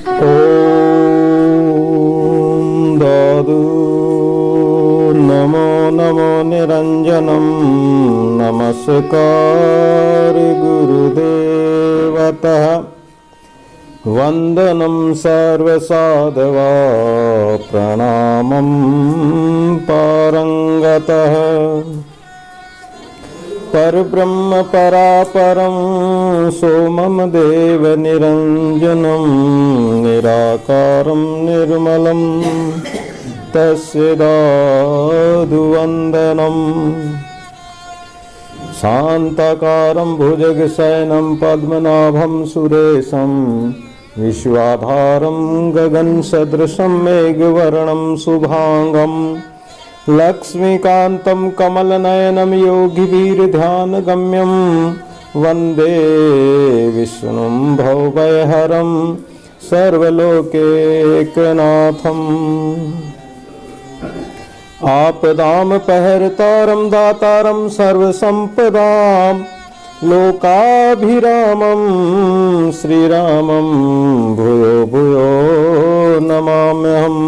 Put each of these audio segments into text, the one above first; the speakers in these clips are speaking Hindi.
ॐ दादु नमो नमो निरञ्जनं नमस्कार गुरुदेवतः वन्दनं सर्वसाधवा प्रणामं पारंगतः परब्रह्म परापरं सोमं देव निरञ्जनं निराकारं निर्मलं तस्य दादुवन्दनं शान्ताकारं भुजगशयनं पद्मनाभं सुरेशं विश्वाधारं गगनसदृशं मेघवर्णं शुभांगं लक्ष्मीकान्तं कमलनयनं योगिवीरध्यानगम्यं वन्दे विष्णुं भवभयहरं सर्वलोकैकनाथम् आपदामपहर्तारं दातारं सर्वसम्पदां लोकाभिरामं श्रीरामं भूयो भूयो नमाम्यहम्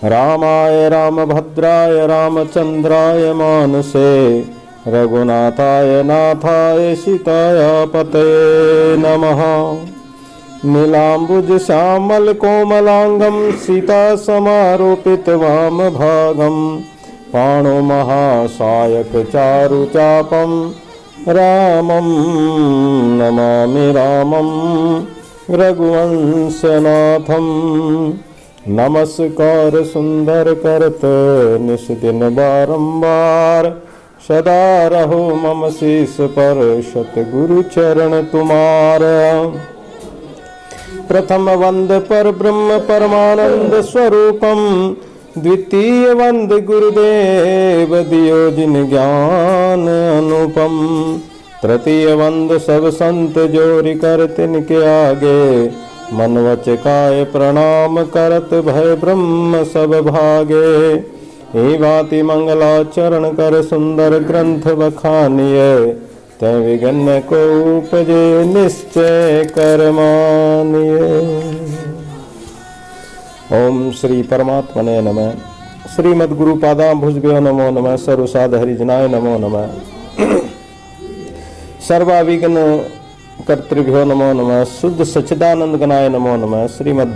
रामाय रामभद्राय रामचन्द्राय मानसे रघुनाथाय नाथाय सीताय पतये नमः। नीलाम्बुज श्यामल कोमलांगं सीता समारोपित वामभागं पाणो महासायक चारुचापं रामं नमामि रामं रघुवंशनाथं। नमस्कार सुंदर करत निश दिन बारंबार सदा रहो मम शीस पर सतगुरु चरण तुम्हार। प्रथम वंद पर ब्रह्म परमानंद स्वरूपम द्वितीय वंद गुरुदेव दियो जिन ज्ञान अनुपम। तृतीय वंद सब संत जोरि कर तिनके आगे मन वच काय प्रणाम करत भय ब्रह्म सब भागे। हे भांति मंगलाचरण कर सुंदर ग्रंथ बखानिए तै विघ्न को उपजे निश्चय कर मानिए। ओम श्री परमात्मने नमः। श्रीमद् गुरुपादाम्बुजभ्यो नमो नमः। सर्वसाध हरिजनाय नमो नमः। सर्वाविघ्न कर्तृभ्यो नमो नमः। शुद्ध सच्चिदानंद गणाय नमो नमः। श्रीमद्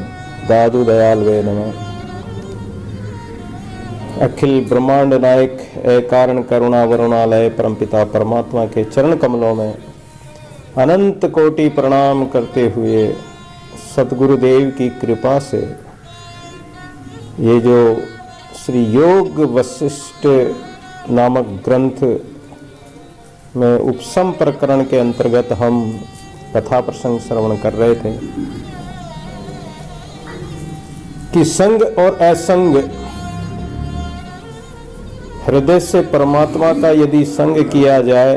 दादू दयाल वे नमः। अखिल ब्रह्मांड नायक ए कारण करुणा वरुणालय परमपिता परमात्मा के चरण कमलों में अनंत कोटि प्रणाम करते हुए सतगुरुदेव की कृपा से ये जो श्री योग वशिष्ठ नामक ग्रंथ में उपसम प्रकरण के अंतर्गत हम कथा प्रसंग श्रवण कर रहे थे कि संग और असंग, हृदय से परमात्मा का यदि संग किया जाए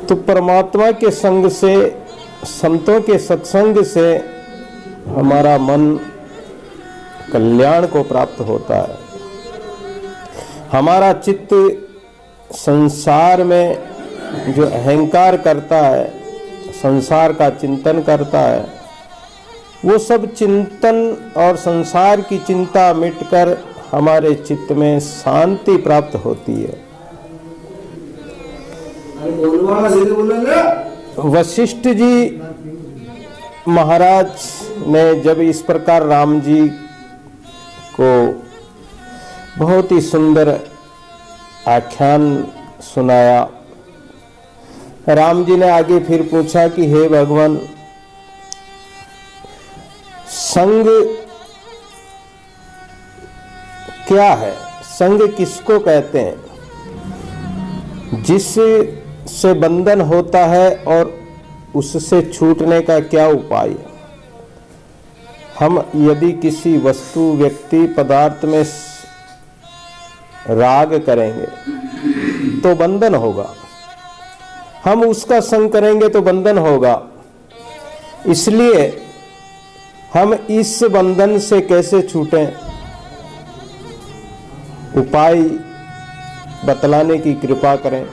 तो परमात्मा के संग से, संतों के सत्संग से हमारा मन कल्याण को प्राप्त होता है। हमारा चित्त संसार में जो अहंकार करता है, संसार का चिंतन करता है, वो सब चिंतन और संसार की चिंता मिटकर हमारे चित्त में शांति प्राप्त होती है। वशिष्ठ जी महाराज ने जब इस प्रकार राम जी को बहुत ही सुंदर आख्यान सुनाया, राम जी ने आगे फिर पूछा कि हे भगवान, संग क्या है? संग किसको कहते हैं? जिससे बंधन होता है और उससे छूटने का क्या उपाय है? हम यदि किसी वस्तु, व्यक्ति, पदार्थ में राग करेंगे तो बंधन होगा, हम उसका संग करेंगे तो बंधन होगा। इसलिए हम इस बंधन से कैसे छूटें, उपाय बतलाने की कृपा करें।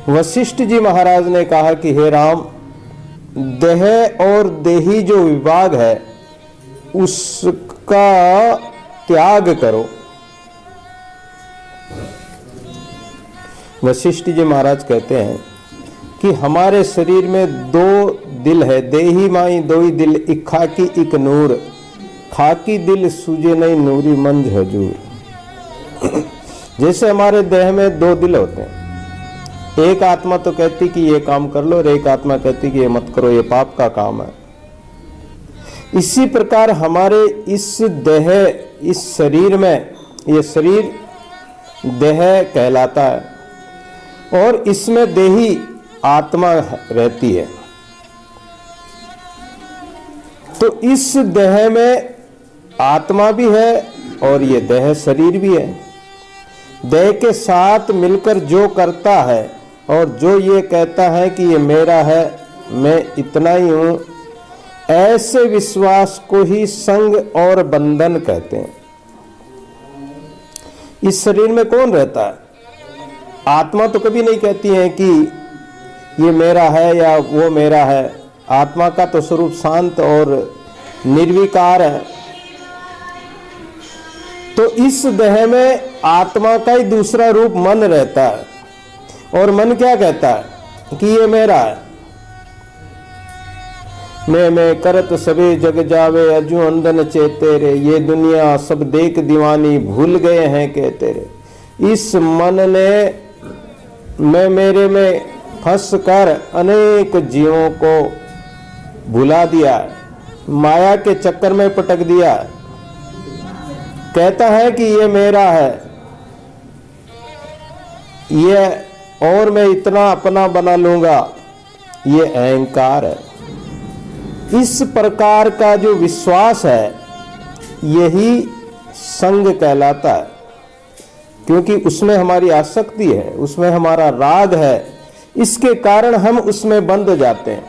वशिष्ठ जी महाराज ने कहा कि हे राम, देह और देही जो विभाग है उसका त्याग करो। वशिष्ठ जी महाराज कहते हैं कि हमारे शरीर में दो दिल है, देही माई दोई दिल, इक खाकी इक नूर, खाकी दिल सूझे नहीं नूरी मंज हजूर। जैसे हमारे देह में दो दिल होते हैं, एक आत्मा तो कहती कि ये काम कर लो और एक आत्मा कहती कि ये मत करो, ये पाप का काम है। इसी प्रकार हमारे इस देह, इस शरीर में, ये शरीर देह कहलाता है और इसमें देही आत्मा रहती है। तो इस देह में आत्मा भी है और ये देह शरीर भी है। देह के साथ मिलकर जो करता है और जो ये कहता है कि ये मेरा है, मैं इतना ही हूं, ऐसे विश्वास को ही संग और बंधन कहते हैं। इस शरीर में कौन रहता है? आत्मा तो कभी नहीं कहती है कि ये मेरा है या वो मेरा है। आत्मा का तो स्वरूप शांत और निर्विकार है। तो इस देह में आत्मा का ही दूसरा रूप मन रहता है और मन क्या कहता है कि ये मेरा है। मैं करत सबे जग जावे, अजू अंदन चेते रे, ये दुनिया सब देख दीवानी, भूल गए हैं कहते रे। इस मन ने मैं मेरे में फंस कर अनेक जीवों को भुला दिया, माया के चक्कर में पटक दिया। कहता है कि ये मेरा है, ये और मैं इतना अपना बना लूंगा, ये अहंकार है। इस प्रकार का जो विश्वास है यही संग कहलाता है, क्योंकि उसमें हमारी आसक्ति है, उसमें हमारा राग है। इसके कारण हम उसमें बंध जाते हैं।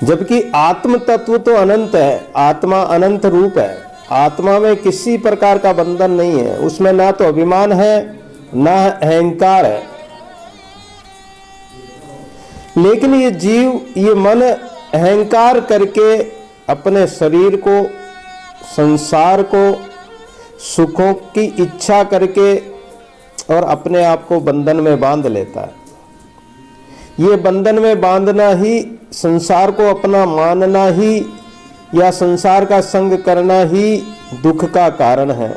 जबकि आत्म तत्व तो अनंत है, आत्मा अनंत रूप है। आत्मा में किसी प्रकार का बंधन नहीं है, उसमें ना तो अभिमान है ना अहंकार है। लेकिन ये जीव, ये मन अहंकार करके अपने शरीर को, संसार को, सुखों की इच्छा करके और अपने आप को बंधन में बांध लेता है। ये बंधन में बांधना ही, संसार को अपना मानना ही या संसार का संग करना ही दुख का कारण है।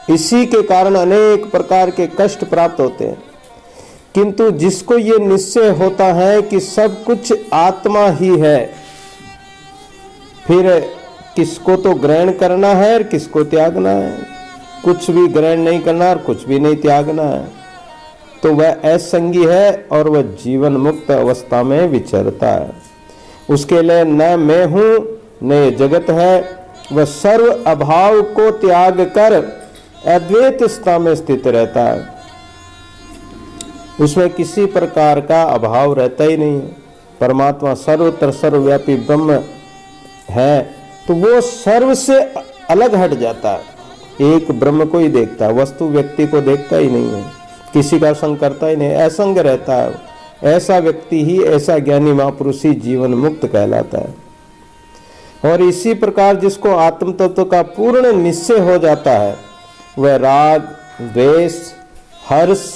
इसी के कारण अनेक प्रकार के कष्ट प्राप्त होते हैं। किंतु जिसको ये निश्चय होता है कि सब कुछ आत्मा ही है, फिर किसको तो ग्रहण करना है और किसको त्यागना है। कुछ भी ग्रहण नहीं करना और कुछ भी नहीं त्यागना है, तो वह असंगी है और वह जीवन मुक्त अवस्था में विचरता है। उसके लिए न मैं हूं न ये जगत है। वह सर्व अभाव को त्याग कर अद्वैत अवस्था में स्थित रहता है। उसमें किसी प्रकार का अभाव रहता ही नहीं है। परमात्मा सर्वत्र सर्वव्यापी ब्रह्म है, तो वो सर्व से अलग हट जाता है। एक ब्रह्म को ही देखता है, वस्तु व्यक्ति को देखता ही नहीं है, किसी का संग करता ही नहीं, असंग रहता है। ऐसा व्यक्ति ही, ऐसा ज्ञानी महापुरुष ही जीवन मुक्त कहलाता है। और इसी प्रकार जिसको आत्म तत्व का पूर्ण निश्चय हो जाता है, वह राग, द्वेष, हर्ष,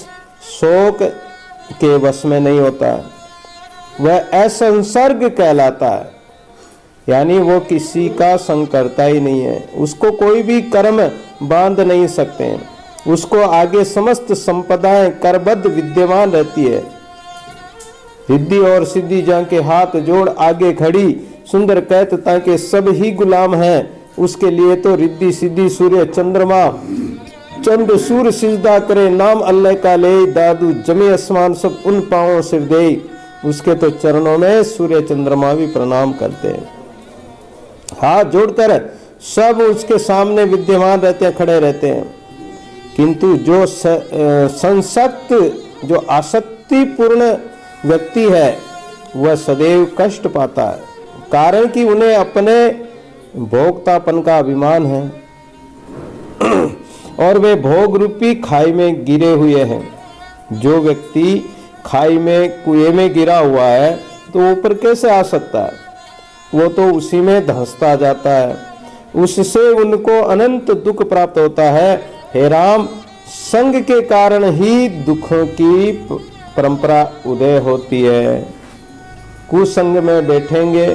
शोक के वश में नहीं होता है। वह असंसर्ग कहलाता है, यानी वो किसी का संग करता ही नहीं है। उसको कोई भी कर्म बांध नहीं सकते हैं। उसको आगे समस्त संपदाएं करबद्ध विद्यमान रहती है। रिद्धि और सिद्धि जाके हाथ जोड़ आगे खड़ी, सुंदर कहत ताके सब ही गुलाम हैं। उसके लिए तो रिद्धि सिद्धि सूर्य चंद्रमा चंद सूर सिजदा करे, नाम अल्लाह का ले दादू जमे आसमान सब उन पांवों सिर दे। उसके तो चरणों में सूर्य चंद्रमा भी प्रणाम करते हैं। हाथ जोड़कर सब उसके सामने विद्यमान रहते हैं, खड़े रहते हैं। किंतु जो संसक्त, जो आसक्तिपूर्ण व्यक्ति है, वह सदैव कष्ट पाता है। कारण कि उन्हें अपने भोक्तापन का अभिमान है और वे भोग रूपी खाई में गिरे हुए हैं। जो व्यक्ति खाई में कुएं में गिरा हुआ है तो ऊपर कैसे आ सकता है? वो तो उसी में धंसता जाता है, उससे उनको अनंत दुख प्राप्त होता है। हे राम, संग के कारण ही दुखों की परंपरा उदय होती है। कुसंग में बैठेंगे,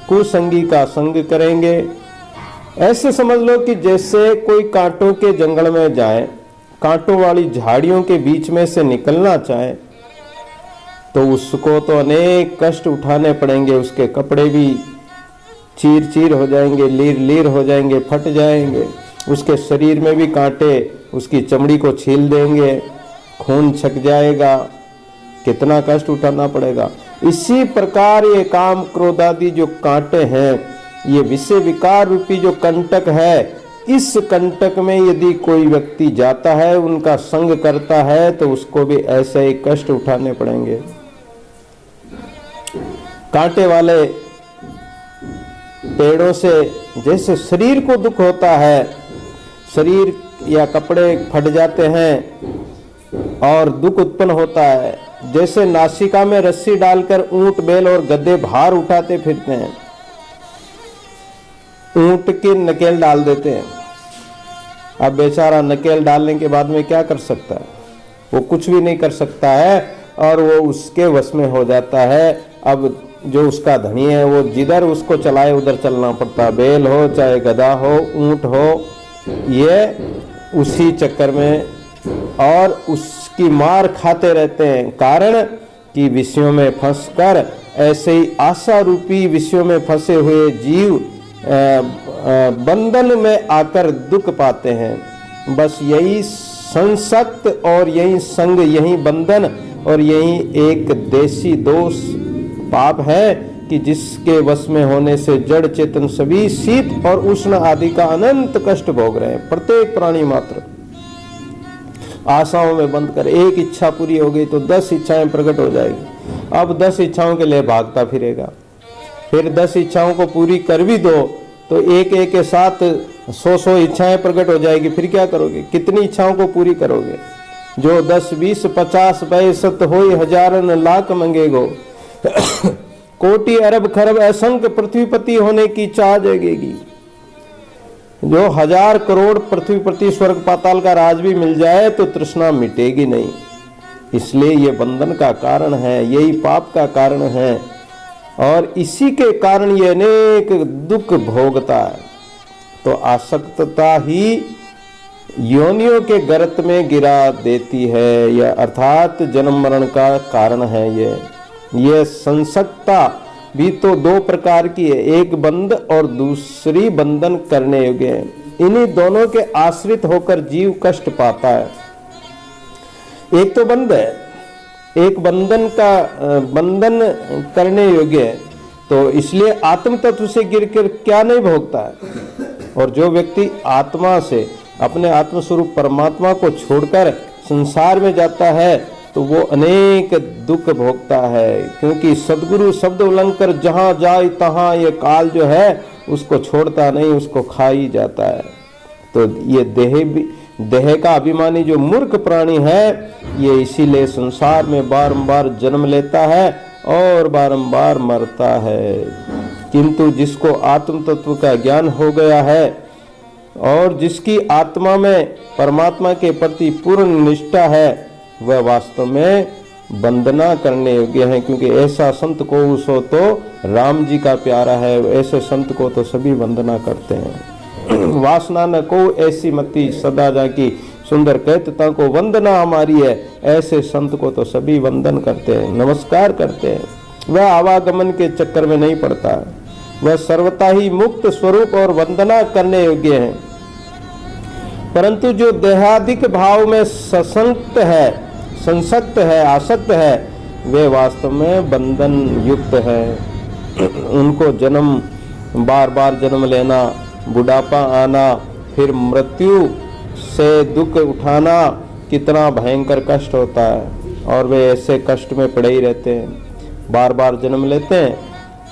कुसंगी का संग करेंगे। ऐसे समझ लो कि जैसे कोई कांटों के जंगल में जाए, कांटों वाली झाड़ियों के बीच में से निकलना चाहे तो उसको तो अनेक कष्ट उठाने पड़ेंगे। उसके कपड़े भी चीर चीर हो जाएंगे, लीर लीर हो जाएंगे, फट जाएंगे। उसके शरीर में भी कांटे उसकी चमड़ी को छील देंगे, खून छक जाएगा, कितना कष्ट उठाना पड़ेगा। इसी प्रकार ये काम क्रोध आदि जो कांटे हैं, ये विषय विकार रूपी जो कंटक है, इस कंटक में यदि कोई व्यक्ति जाता है, उनका संग करता है, तो उसको भी ऐसे ही कष्ट उठाने पड़ेंगे। कांटे वाले पेड़ों से जैसे शरीर को दुख होता है, शरीर या कपड़े फट जाते हैं और दुख उत्पन्न होता है, जैसे नासिका में रस्सी डालकर ऊंट बैल और गधे भार उठाते फिरते हैं, ऊंट की नकेल डाल देते हैं। अब बेचारा नकेल डालने के बाद में क्या कर सकता है? वो कुछ भी नहीं कर सकता है और वो उसके वश में हो जाता है। अब जो उसका धनी है वो जिधर उसको चलाए उधर चलना पड़ता है, बैल हो चाहे गधा हो ऊंट हो, ये उसी चक्कर में और उसकी मार खाते रहते हैं। कारण कि विषयों में फंसकर, ऐसे ही आशा रूपी विषयों में फंसे हुए जीव बंधन में आकर दुख पाते हैं। बस यही संसक्त और यही संग, यही बंधन और यही एक देशी दोष पाप है कि जिसके वश में होने से जड़ चेतन सभी शीत और उष्ण आदि का अनंत कष्ट भोग रहे हैं। प्रत्येक प्राणी मात्र आशाओं में बंद कर, एक इच्छा पूरी हो गई तो 10 इच्छाएं प्रकट हो जाएगी। अब 10 इच्छाओं के लिए भागता फिरेगा, फिर 10 इच्छाओं को पूरी कर भी दो तो एक एक के साथ 100 इच्छाएं प्रकट हो जाएगी। फिर क्या करोगे? कितनी इच्छाओं को पूरी करोगे? जो 10 20 50 62 होई हजारन लाख मंगेगो, कोटि अरब खरब असंख्य पृथ्वीपति होने की चाह जगेगी। जो 1000 करोड़ पृथ्वीपति स्वर्ग पाताल का राज भी मिल जाए तो तृष्णा मिटेगी नहीं। इसलिए ये बंधन का कारण है, यही पाप का कारण है और इसी के कारण ये अनेक दुख भोगता है। तो आसक्तता ही योनियों के गर्त में गिरा देती है, यह अर्थात जन्म मरण का कारण है। ये संसक्ता भी तो 2 प्रकार की है, एक बंध और दूसरी बंधन करने योग्य है। इन्हीं दोनों के आश्रित होकर जीव कष्ट पाता है। एक तो बंध है, एक बंधन करने योग्य है, तो इसलिए आत्म तत्व से गिरकर क्या नहीं भोगता है। और जो व्यक्ति आत्मा से, अपने आत्म स्वरूप परमात्मा को छोड़कर संसार में जाता है तो वो अनेक दुख भोगता है, क्योंकि सदगुरु शब्द उल्लंघकर जहाँ जाए तहाँ ये काल जो है उसको छोड़ता नहीं, उसको खा ही जाता है। तो ये देह का अभिमानी जो मूर्ख प्राणी है, ये इसीलिए संसार में बारंबार जन्म लेता है और बारंबार मरता है। किंतु जिसको आत्म तत्व का ज्ञान हो गया है और जिसकी आत्मा में परमात्मा के प्रति पूर्ण निष्ठा है, वह वास्तव में वंदना करने योग्य है। क्योंकि ऐसा संत को उसो तो राम जी का प्यारा है, ऐसे संत को तो सभी वंदना करते हैं। वासना न को ऐसी मति सदा जाकी, सुंदर कहता को वंदना हमारी है, ऐसे संत को तो सभी वंदन करते हैं, नमस्कार करते हैं। वह आवागमन के चक्कर में नहीं पड़ता है, वह सर्वथा ही मुक्त स्वरूप और वंदना करने योग्य है। परंतु जो देहादिक भाव में संसक्त है, आसक्त है, वे वास्तव में बंधन युक्त है। उनको जन्म, बार बार जन्म लेना, बुढ़ापा आना, फिर मृत्यु से दुख उठाना कितना भयंकर कष्ट होता है। और वे ऐसे कष्ट में पड़े ही रहते हैं, बार बार जन्म लेते हैं,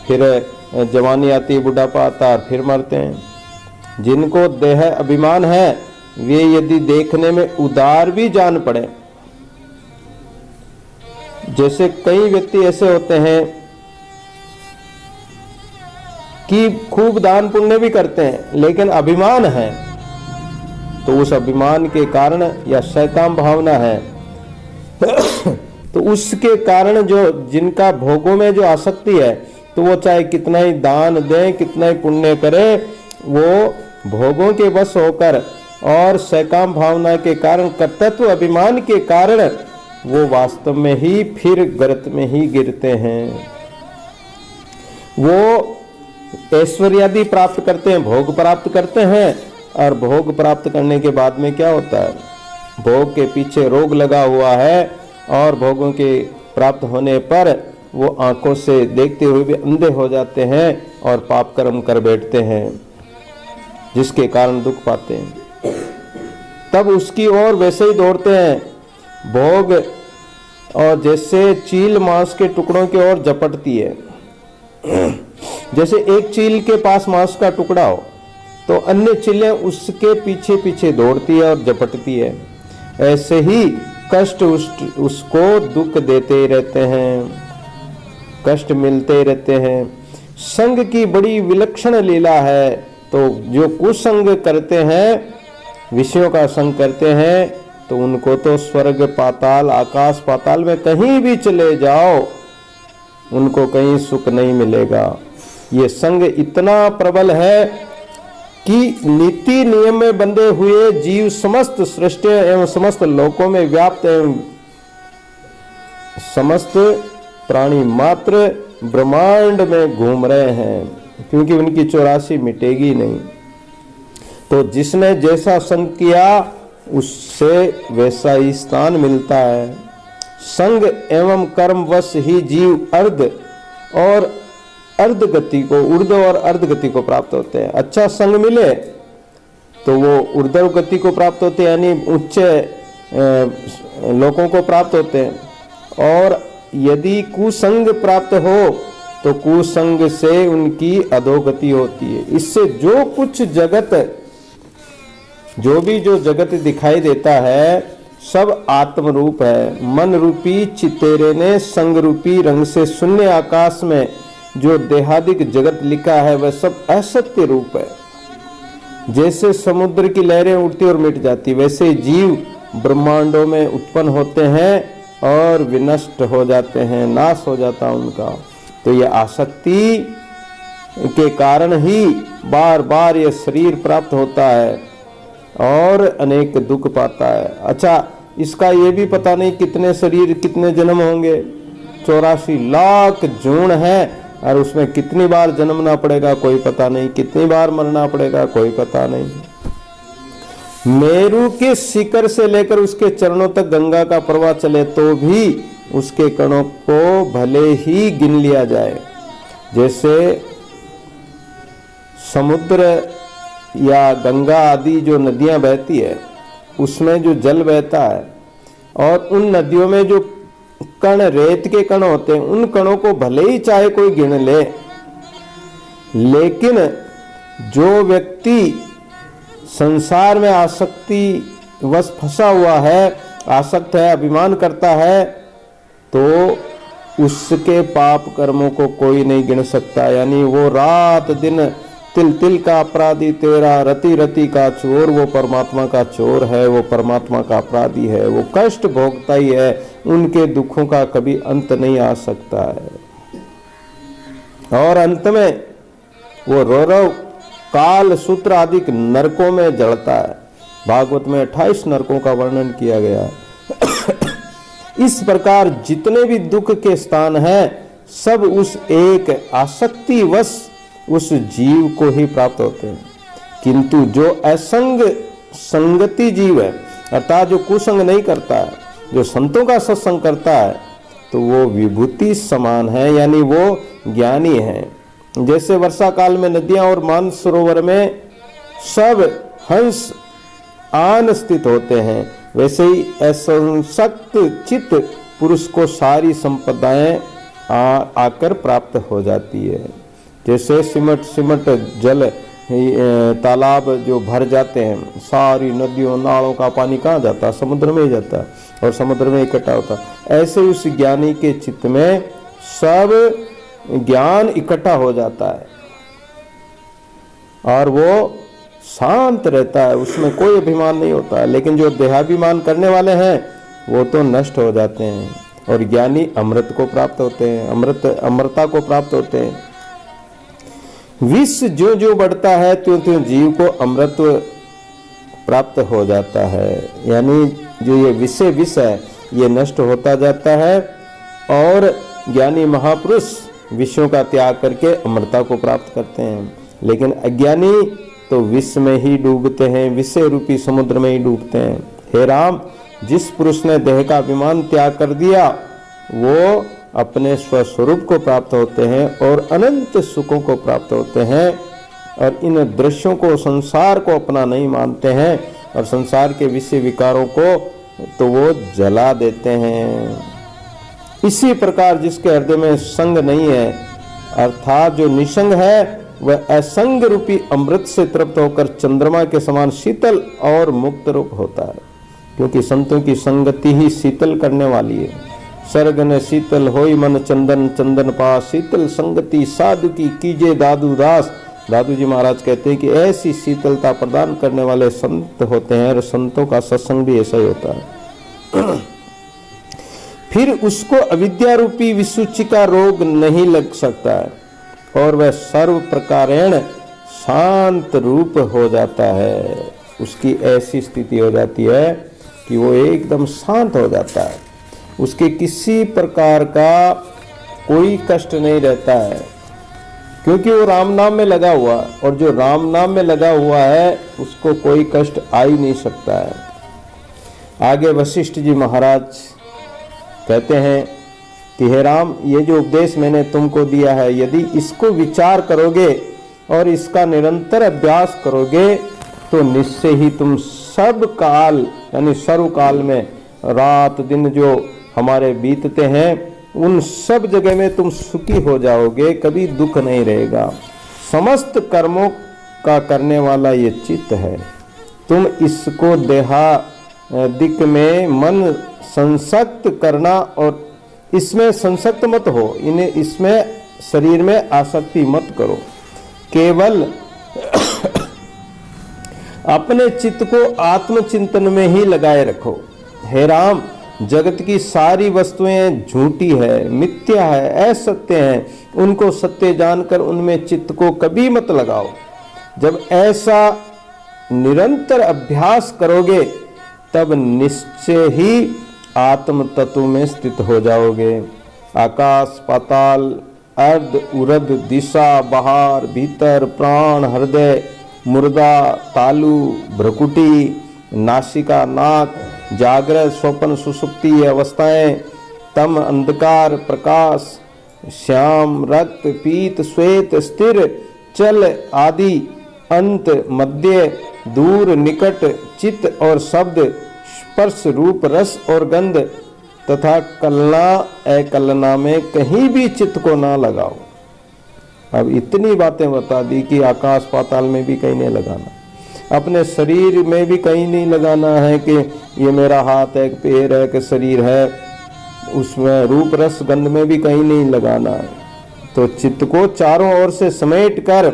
फिर जवानी आती, बुढ़ापा आता है, फिर मरते हैं। जिनको देह अभिमान है वे यदि देखने में उदार भी जान पड़े जैसे कई व्यक्ति ऐसे होते हैं कि खूब दान पुण्य भी करते हैं, लेकिन अभिमान है, तो उस अभिमान के कारण या शैतान भावना है तो उसके कारण जो जिनका भोगों में जो आसक्ति है, तो वो चाहे कितना ही दान दें, कितना ही पुण्य करे, वो भोगों के वश होकर और सैकाम भावना के कारण, कर्तृत्व अभिमान के कारण वो वास्तव में ही फिर गर्त में ही गिरते हैं। वो ऐश्वर्यादि प्राप्त करते हैं, भोग प्राप्त करते हैं, और भोग प्राप्त करने के बाद में क्या होता है, भोग के पीछे रोग लगा हुआ है और भोगों के प्राप्त होने पर वो आंखों से देखते हुए भी अंधे हो जाते हैं और पाप कर्म कर बैठते हैं, जिसके कारण दुख पाते हैं। तब उसकी ओर वैसे ही दौड़ते हैं, भोग और जैसे चील मांस के टुकड़ों की ओर झपटती है। जैसे एक चील के पास मांस का टुकड़ा हो तो अन्य चीलें उसके पीछे पीछे दौड़ती है और झपटती है। ऐसे ही कष्ट उसको दुख देते ही रहते हैं, कष्ट मिलते ही रहते हैं। संग की बड़ी विलक्षण लीला है। तो जो कुसंग करते हैं, विषयों का संग करते हैं, तो उनको तो स्वर्ग पाताल, आकाश पाताल में कहीं भी चले जाओ, उनको कहीं सुख नहीं मिलेगा। ये संग इतना प्रबल है कि नीति नियम में बंधे हुए जीव समस्त सृष्टि एवं समस्त लोकों में व्याप्त एवं समस्त प्राणी मात्र ब्रह्मांड में घूम रहे हैं, क्योंकि उनकी 84 मिटेगी नहीं। तो जिसने जैसा संग किया उससे वैसा ही स्थान मिलता है। संग एवं कर्म वश ही जीव अर्ध और अर्ध गति को, ऊर्ध और अर्ध गति को प्राप्त होते हैं। अच्छा संग मिले तो वो ऊर्ध्व गति को प्राप्त होते हैं, यानी उच्च लोगों को प्राप्त होते हैं। और यदि कुसंग प्राप्त हो तो कुसंग से उनकी अधोगति होती है। इससे जो कुछ जगत, जो भी जो जगत दिखाई देता है, सब आत्म रूप है। मन रूपी चितेरे ने संग रूपी रंग से शून्य आकाश में जो देहादिक जगत लिखा है, वह सब असत्य रूप है। जैसे समुद्र की लहरें उठती और मिट जाती, वैसे जीव ब्रह्मांडों में उत्पन्न होते हैं और विनष्ट हो जाते हैं, नाश हो जाता है उनका। तो यह आसक्ति के कारण ही बार बार यह शरीर प्राप्त होता है और अनेक दुख पाता है। अच्छा, इसका ये भी पता नहीं कितने शरीर, कितने जन्म होंगे। 84 लाख जून है और उसमें कितनी बार जन्मना पड़ेगा कोई पता नहीं, कितनी बार मरना पड़ेगा कोई पता नहीं। मेरू के शिखर से लेकर उसके चरणों तक गंगा का प्रवाह चले तो भी उसके कणों को भले ही गिन लिया जाए। जैसे समुद्र या गंगा आदि जो नदियां बहती है, उसमें जो जल बहता है और उन नदियों में जो कण, रेत के कण होते हैं, उन कणों को भले ही चाहे कोई गिन ले, लेकिन जो व्यक्ति संसार में आसक्ति वश फंसा हुआ है, आसक्त है, अभिमान करता है, तो उसके पाप कर्मों को कोई नहीं गिन सकता। यानी वो रात दिन तिल तिल का अपराधी तेरा, रति रति का चोर, वो परमात्मा का चोर है, वो परमात्मा का अपराधी है, वो कष्ट भोगता ही है, उनके दुखों का कभी अंत नहीं आ सकता है। और अंत में वो रौरव काल सूत्र आदि नरकों में जड़ता है। भागवत में 28 नरकों का वर्णन किया गया है। इस प्रकार जितने भी दुख के स्थान हैं, सब उस एक आसक्तिवश उस जीव को ही प्राप्त होते हैं। किंतु जो असंग संगति जीव है, अर्थात जो कुसंग नहीं करता है, जो संतों का सत्संग करता है, तो वो विभूति समान है, यानी वो ज्ञानी है। जैसे वर्षा काल में नदियां और मानसरोवर में सब हंस आन स्थित होते हैं, वैसे ही असंशक्त चित्त पुरुष को सारी संपदाएं आकर प्राप्त हो जाती है। जैसे सिमट जल तालाब जो भर जाते हैं, सारी नदियों नालों का पानी कहाँ जाता है? समुद्र में ही जाता है। और समुद्र में इकट्ठा होता है। ऐसे उस ज्ञानी के चित्त में सब ज्ञान इकट्ठा हो जाता है और वो शांत रहता है, उसमें कोई अभिमान नहीं होता है। लेकिन जो देहाभिमान करने वाले हैं वो तो नष्ट हो जाते हैं और ज्ञानी अमृत को प्राप्त होते हैं, अमृता को प्राप्त होते हैं। विष जो जो बढ़ता है त्यों त्यों जीव को अमृत प्राप्त हो जाता है। यानी जो ये विष है ये नष्ट होता जाता है और ज्ञानी महापुरुष विषयों का त्याग करके अमृता को प्राप्त करते हैं। लेकिन अज्ञानी तो विष में ही डूबते हैं, विषय रूपी समुद्र में ही डूबते हैं। हे राम, जिस पुरुष ने देह का अभिमान त्याग कर दिया वो अपने स्वस्वरूप को प्राप्त होते हैं और अनंत सुखों को प्राप्त होते हैं और इन दृश्यों को, संसार को अपना नहीं मानते हैं और संसार के विषय विकारों को तो वो जला देते हैं। इसी प्रकार जिसके हृदय में संग नहीं है, अर्थात जो निसंग है, वह असंग रूपी अमृत से तृप्त होकर चंद्रमा के समान शीतल और मुक्त रूप होता है। क्योंकि संतों की संगति ही शीतल करने वाली है। सर्ग ने शीतल होई मन चंदन, चंदन पास शीतल संगति साधु की कीजे दादू दास। दादू जी महाराज कहते हैं कि ऐसी शीतलता प्रदान करने वाले संत होते हैं और संतों का सत्संग भी ऐसा ही होता है। फिर उसको अविद्या रूपी विसूची का रोग नहीं लग सकता है और वह सर्व प्रकारेण शांत रूप हो जाता है। उसकी ऐसी स्थिति हो जाती है कि वो एकदम शांत हो जाता है, उसके किसी प्रकार का कोई कष्ट नहीं रहता है, क्योंकि वो राम नाम में लगा हुआ, और जो राम नाम में लगा हुआ है उसको कोई कष्ट आ ही नहीं सकता है। आगे वशिष्ठ जी महाराज कहते हैं कि हे राम, ये जो उपदेश मैंने तुमको दिया है, यदि इसको विचार करोगे और इसका निरंतर अभ्यास करोगे तो निश्चय ही तुम सब काल यानी सर्वकाल में रात दिन जो हमारे बीतते हैं उन सब जगह में तुम सुखी हो जाओगे, कभी दुख नहीं रहेगा। समस्त कर्मों का करने वाला ये चित्त है, तुम इसको देहादिक में मन संसक्त करना और इसमें संसक्त मत हो, इन्हें इसमें शरीर में आसक्ति मत करो, केवल अपने चित्त को आत्मचिंतन में ही लगाए रखो। हे राम, जगत की सारी वस्तुएं झूठी है, मिथ्या है, असत्य हैं, उनको सत्य जानकर उनमें चित्त को कभी मत लगाओ। जब ऐसा निरंतर अभ्यास करोगे तब निश्चय ही आत्म तत्व में स्थित हो जाओगे। आकाश पाताल अर्ध उरद दिशा बाहर भीतर प्राण हृदय मुर्दा तालु भ्रकुटी नासिका नाक जागृत स्वप्न सुसुप्ति अवस्थाएं तम अंधकार प्रकाश श्याम रक्त पीत श्वेत स्थिर चल आदि अंत मध्य दूर निकट चित्त और शब्द स्पर्श रूप रस और गंध तथा कलना अकलना में कहीं भी चित्त को ना लगाओ। अब इतनी बातें बता दी कि आकाश पाताल में भी कहीं नहीं लगाना, अपने शरीर में भी कहीं नहीं लगाना है कि ये मेरा हाथ है, पैर है, कि शरीर है, उसमें रूप रस गंध में भी कहीं नहीं लगाना है। तो चित्त को चारों ओर से समेट कर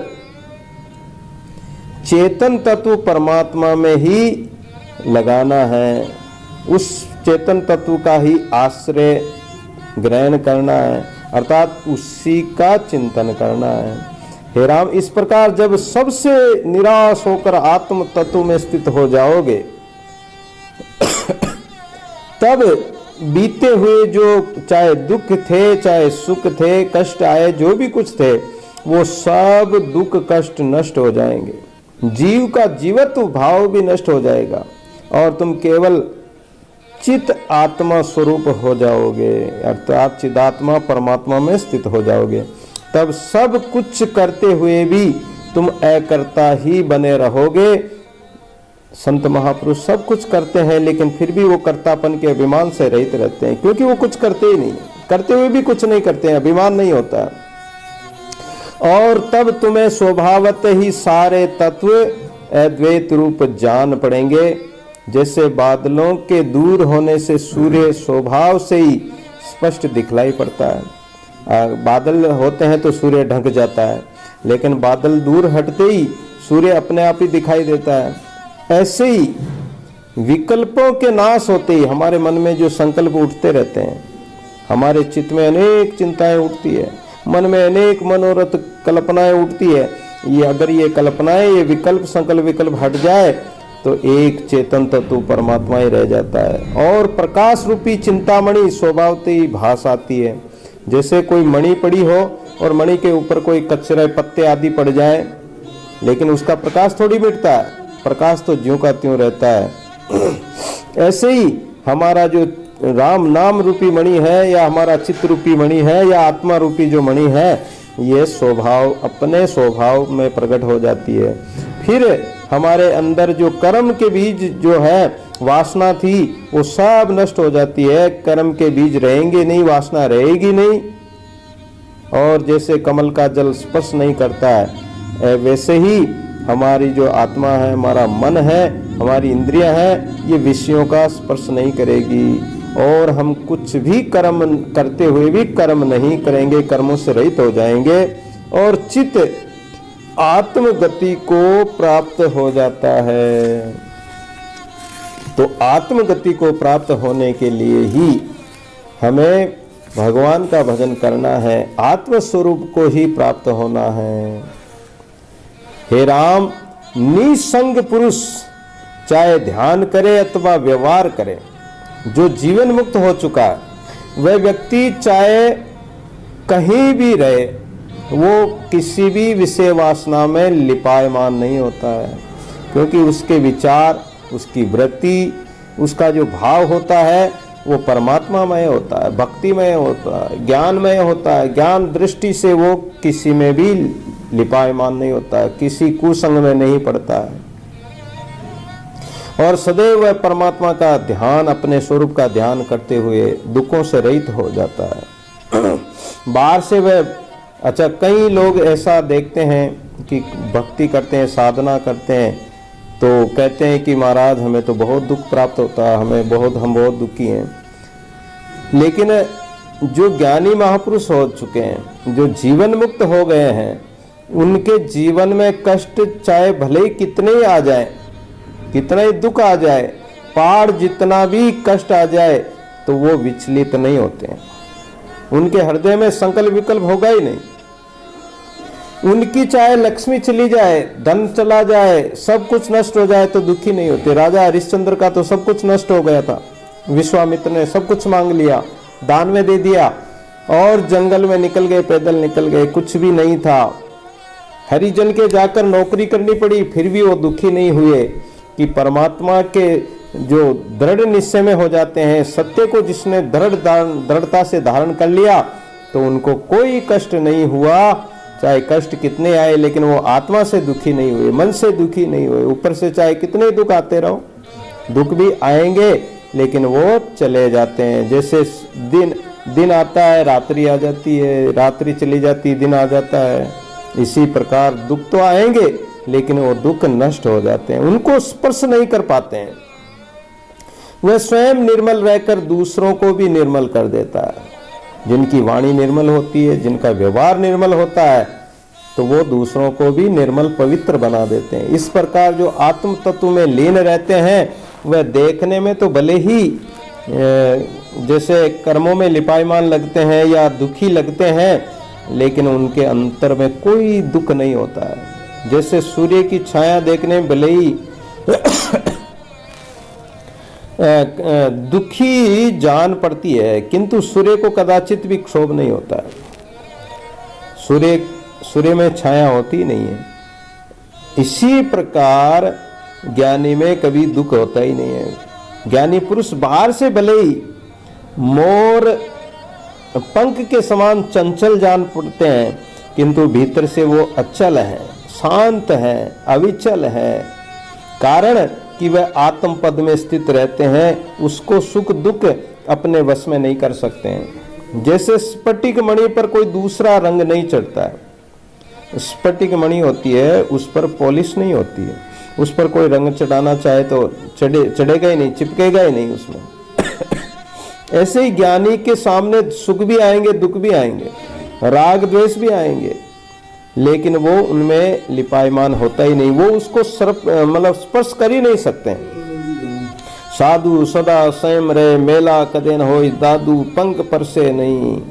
चेतन तत्व परमात्मा में ही लगाना है, उस चेतन तत्व का ही आश्रय ग्रहण करना है, अर्थात उसी का चिंतन करना है। हे राम, इस प्रकार जब सबसे निराश होकर आत्म तत्व में स्थित हो जाओगे तब बीते हुए जो चाहे दुख थे, चाहे सुख थे, कष्ट आए, जो भी कुछ थे, वो सब दुख कष्ट नष्ट हो जाएंगे। जीव का जीवत्व भाव भी नष्ट हो जाएगा और तुम केवल चित आत्मा स्वरूप हो जाओगे, अर्थात चिदात्मा परमात्मा में स्थित हो जाओगे। तब सब कुछ करते हुए भी तुम अकर्ता ही बने रहोगे। संत महापुरुष सब कुछ करते हैं लेकिन फिर भी वो कर्तापन के अभिमान से रहित रहते हैं, क्योंकि वो कुछ करते ही नहीं, करते हुए भी कुछ नहीं करते हैं, अभिमान नहीं होता। और तब तुम्हें स्वभावत ही सारे तत्व अद्वैत रूप जान पड़ेंगे। जैसे बादलों के दूर होने से सूर्य स्वभाव से ही स्पष्ट दिखलाई पड़ता है। बादल होते हैं तो सूर्य ढक जाता है, लेकिन बादल दूर हटते ही सूर्य अपने आप ही दिखाई देता है। ऐसे ही विकल्पों के नाश होते ही हमारे मन में जो संकल्प उठते रहते हैं, हमारे चित्त में अनेक चिंताएं उठती है, मन में अनेक मनोरथ कल्पनाएं उठती है। ये अगर ये कल्पनाएं, ये विकल्प संकल्प विकल्प हट जाए तो एक चेतन तत्व परमात्मा ही रह जाता है और प्रकाश रूपी चिंतामणि स्वभावतः ही भास आती है। जैसे कोई मणि पड़ी हो और मणि के ऊपर कोई कचरे पत्ते आदि पड़ जाए, लेकिन उसका प्रकाश थोड़ी मिटता है, प्रकाश तो ज्यों का त्यों रहता है। ऐसे ही हमारा जो राम नाम रूपी मणि है या हमारा चित्त रूपी मणि है या आत्मा रूपी जो मणि है, ये स्वभाव अपने स्वभाव में प्रकट हो जाती है। फिर हमारे अंदर जो कर्म के बीज जो है, वासना थी, वो सब नष्ट हो जाती है। कर्म के बीज रहेंगे नहीं, वासना रहेगी नहीं। और जैसे कमल का जल स्पर्श नहीं करता है, वैसे ही हमारी जो आत्मा है, हमारा मन है, हमारी इंद्रियां हैं, ये विषयों का स्पर्श नहीं करेगी और हम कुछ भी कर्म करते हुए भी कर्म नहीं करेंगे, कर्मों से रहित हो जाएंगे और चित्त आत्मगति को प्राप्त हो जाता है। तो आत्मगति को प्राप्त होने के लिए ही हमें भगवान का भजन करना है, आत्मस्वरूप को ही प्राप्त होना है। हे राम, निसंग पुरुष चाहे ध्यान करे अथवा व्यवहार करे, जो जीवन मुक्त हो चुका है, वह व्यक्ति चाहे कहीं भी रहे, वो किसी भी विषय वासना में लिपायमान नहीं होता है, क्योंकि उसके विचार, उसकी वृत्ति, उसका जो भाव होता है वो परमात्मामय होता है, भक्तिमय होता है, ज्ञानमय होता है। ज्ञान दृष्टि से वो किसी में भी लिपायमान नहीं होता है, किसी कुसंग में नहीं पड़ता है और सदैव वह परमात्मा का ध्यान, अपने स्वरूप का ध्यान करते हुए दुखों से रहित हो जाता है। बाहर से वह, अच्छा, कई लोग ऐसा देखते हैं कि भक्ति करते हैं, साधना करते हैं, तो कहते हैं कि महाराज हमें तो बहुत दुख प्राप्त होता है, हम बहुत दुखी हैं। लेकिन जो ज्ञानी महापुरुष हो चुके हैं, जो जीवन मुक्त हो गए हैं, उनके जीवन में कष्ट चाहे भले ही कितने ही आ जाए, कितना ही दुख आ जाए, पहाड़ जितना भी कष्ट आ जाए, तो वो विचलित नहीं होते हैं। उनके हृदय में संकल्प विकल्प होगा ही नहीं। उनकी चाहे लक्ष्मी चली जाए, धन चला जाए, सब कुछ नष्ट हो जाए, तो दुखी नहीं होते। राजा हरिश्चंद्र का तो सब कुछ नष्ट हो गया था, विश्वामित्र ने सब कुछ मांग लिया, दान में दे दिया और जंगल में निकल गए, पैदल निकल गए, कुछ भी नहीं था। हरिजन के जाकर नौकरी करनी पड़ी, फिर भी वो दुखी नहीं हुए कि परमात्मा के जो दृढ़ निश्चय में हो जाते हैं, सत्य को जिसने दृढ़ता से धारण कर लिया, तो उनको कोई कष्ट नहीं हुआ। चाहे कष्ट कितने आए, लेकिन वो आत्मा से दुखी नहीं हुए, मन से दुखी नहीं हुए। ऊपर से चाहे कितने दुख आते रहो, दुख भी आएंगे, लेकिन वो चले जाते हैं। जैसे दिन आता है, रात्रि आ जाती है, रात्रि चली जाती, दिन आ जाता है, इसी प्रकार दुख तो आएंगे, लेकिन वो दुख नष्ट हो जाते हैं, उनको स्पर्श नहीं कर पाते हैं। वह स्वयं निर्मल रहकर दूसरों को भी निर्मल कर देता है। जिनकी वाणी निर्मल होती है, जिनका व्यवहार निर्मल होता है, तो वो दूसरों को भी निर्मल पवित्र बना देते हैं। इस प्रकार जो आत्म तत्व में लीन रहते हैं, वह देखने में तो भले ही जैसे कर्मों में लिपायमान लगते हैं या दुखी लगते हैं, लेकिन उनके अंतर में कोई दुख नहीं होता है। जैसे सूर्य की छाया देखने में भले ही दुखी जान पड़ती है, किंतु सूर्य को कदाचित भी क्षोभ नहीं होता है। सूर्य में छाया होती नहीं है। इसी प्रकार ज्ञानी में कभी दुख होता ही नहीं है। ज्ञानी पुरुष बाहर से भले ही मोर पंख के समान चंचल जान पड़ते हैं, किंतु भीतर से वो अचल है, शांत है, अविचल है। कारण कि वह आत्म पद में स्थित रहते हैं, उसको सुख दुख अपने वश में नहीं कर सकते हैं। जैसे स्फटिक मणि पर कोई दूसरा रंग नहीं चढ़ता है। स्फटिक मणि होती है, उस पर पॉलिश नहीं होती है, उस पर कोई रंग चढ़ाना चाहे तो चढ़ेगा ही नहीं, चिपकेगा ही नहीं उसमें। ऐसे ही ज्ञानी के सामने सुख भी आएंगे, दुख भी आएंगे, राग द्वेष भी आएंगे, लेकिन वो उनमें लिपायमान होता ही नहीं, वो उसको मतलब स्पर्श कर ही नहीं सकते। साधु सदा स्वयं रे मेला कदेन होई दादू पंख पर से नहीं,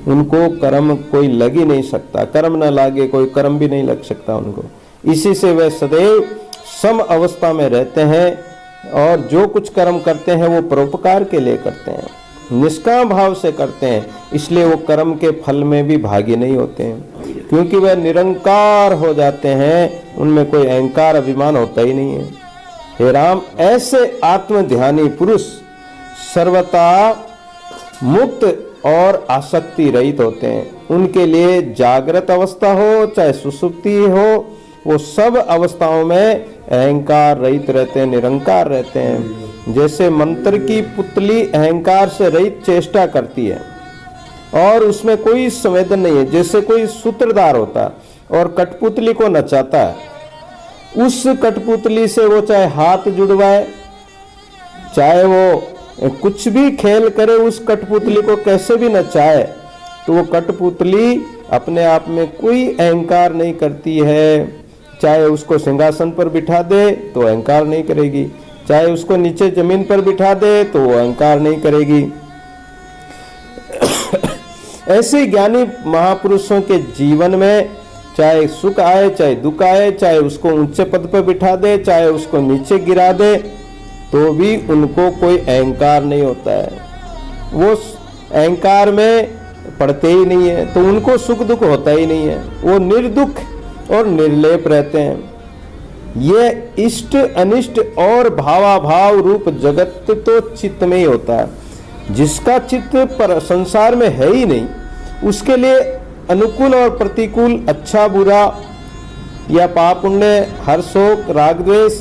उनको कर्म कोई लग ही नहीं सकता, कर्म न लागे कोई कर्म भी नहीं लग सकता उनको। इसी से वे सदैव सम अवस्था में रहते हैं और जो कुछ कर्म करते हैं वो परोपकार के लिए करते हैं, निष्काम भाव से करते हैं, इसलिए वो कर्म के फल में भी भागी नहीं होते हैं, क्योंकि वह निरंकार हो जाते हैं, उनमें कोई अहंकार अभिमान होता ही नहीं है। हे राम, ऐसे आत्मध्यानी पुरुष सर्वथा मुक्त और आसक्ति रहित होते हैं। उनके लिए जागृत अवस्था हो चाहे सुसुप्ति हो, वो सब अवस्थाओं में अहंकार रहित रहते हैं, निरंकार रहते हैं। जैसे मंत्र की पुतली अहंकार से रहित चेष्टा करती है और उसमें कोई संवेदन नहीं है, जैसे कोई सूत्रधार होता और कठपुतली को नचाता है, उस कठपुतली से वो चाहे हाथ जुड़वाए, चाहे वो कुछ भी खेल करे, उस कठपुतली को कैसे भी नचाए, तो वो कठपुतली अपने आप में कोई अहंकार नहीं करती है। चाहे उसको सिंहासन पर बिठा दे तो अहंकार नहीं करेगी, चाहे उसको नीचे जमीन पर बिठा दे तो वो अहंकार नहीं करेगी। ऐसे ज्ञानी महापुरुषों के जीवन में चाहे सुख आए चाहे दुख आए, चाहे उसको ऊंचे पद पर बिठा दे चाहे उसको नीचे गिरा दे, तो भी उनको कोई अहंकार नहीं होता है, वो अहंकार में पड़ते ही नहीं है, तो उनको सुख दुख होता ही नहीं है, वो निर्दुख और निर्लेप रहते हैं। ये इष्ट अनिष्ट और भावाभाव रूप जगत तो चित्त में ही होता है। जिसका चित्त पर संसार में है ही नहीं, उसके लिए अनुकूल और प्रतिकूल, अच्छा बुरा या पाप पुण्य, हर्ष शोक राग द्वेष,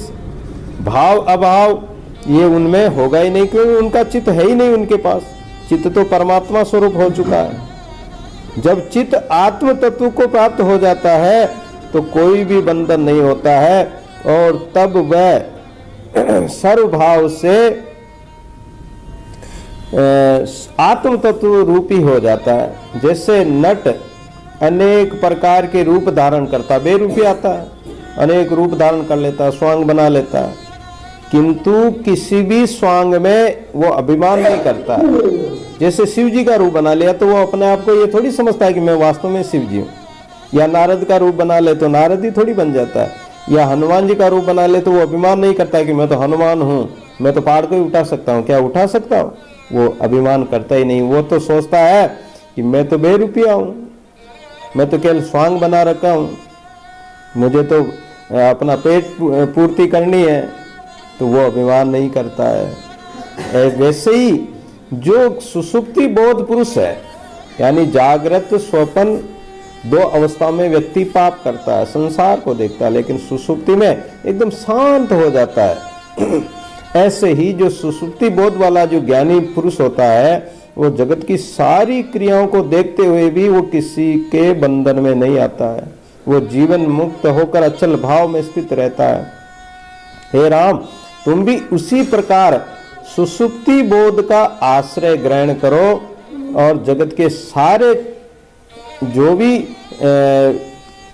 भाव अभाव, ये उनमें होगा ही नहीं, क्योंकि उनका चित्त है ही नहीं उनके पास। चित्त तो परमात्मा स्वरूप हो चुका है। जब चित्त आत्म तत्व को प्राप्त हो जाता है तो कोई भी बंधन नहीं होता है और तब वह सर्वभाव से आत्म तत्व रूपी हो जाता है। जैसे नट अनेक प्रकार के रूप धारण करता, बेरूपी आता है, अनेक रूप धारण कर लेता है, स्वांग बना लेता है, किंतु किसी भी स्वांग में वो अभिमान नहीं करता। जैसे शिव जी का रूप बना लिया तो वो अपने आप को ये थोड़ी समझता है कि मैं वास्तव में शिव जी हूँ, या नारद का रूप बना ले तो नारद ही थोड़ी बन जाता है, या हनुमान जी का रूप बना ले तो वो अभिमान नहीं करता है कि मैं तो हनुमान हूँ, मैं तो पहाड़ को ही उठा सकता हूँ। क्या उठा सकता हूँ? वो अभिमान करता ही नहीं। वो तो सोचता है कि मैं तो बेरुपया हूँ, मैं तो केवल स्वांग बना रखा हूँ, मुझे तो अपना पेट पूर्ति करनी है, तो वो अभिमान नहीं करता है। वैसे ही जो सुसुप्ति बोध पुरुष है, यानी जागृत स्वप्न दो अवस्था में व्यक्ति पाप करता है, संसार को देखता है, लेकिन सुसुप्ति में एकदम शांत हो जाता है। ऐसे ही जो सुसुप्ति बोध वाला जो ज्ञानी पुरुष होता है, वो जगत की सारी क्रियाओं को देखते हुए भी वो किसी के बंधन में नहीं आता है, वो जीवन मुक्त होकर अचल भाव में स्थित रहता है। हे राम, तुम भी उसी प्रकार सुसुप्ति बोध का आश्रय ग्रहण करो और जगत के सारे जो भी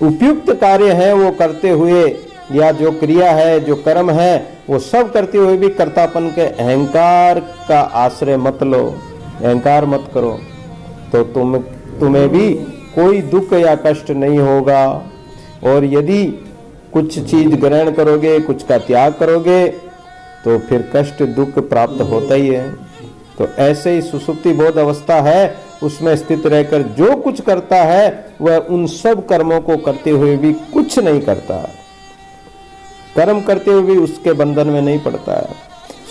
उपयुक्त कार्य है वो करते हुए, या जो क्रिया है जो कर्म है वो सब करते हुए भी कर्तापन के अहंकार का आश्रय मत लो, अहंकार मत करो, तो तुम्हें भी कोई दुख या कष्ट नहीं होगा। और यदि कुछ चीज ग्रहण करोगे, कुछ का त्याग करोगे, तो फिर कष्ट दुख प्राप्त होता ही है। तो ऐसे ही सुसुप्ति बोध अवस्था है, उसमें स्थित रहकर जो कुछ करता है वह उन सब कर्मों को करते हुए भी कुछ नहीं करता, कर्म करते हुए भी उसके बंधन में नहीं पड़ता है।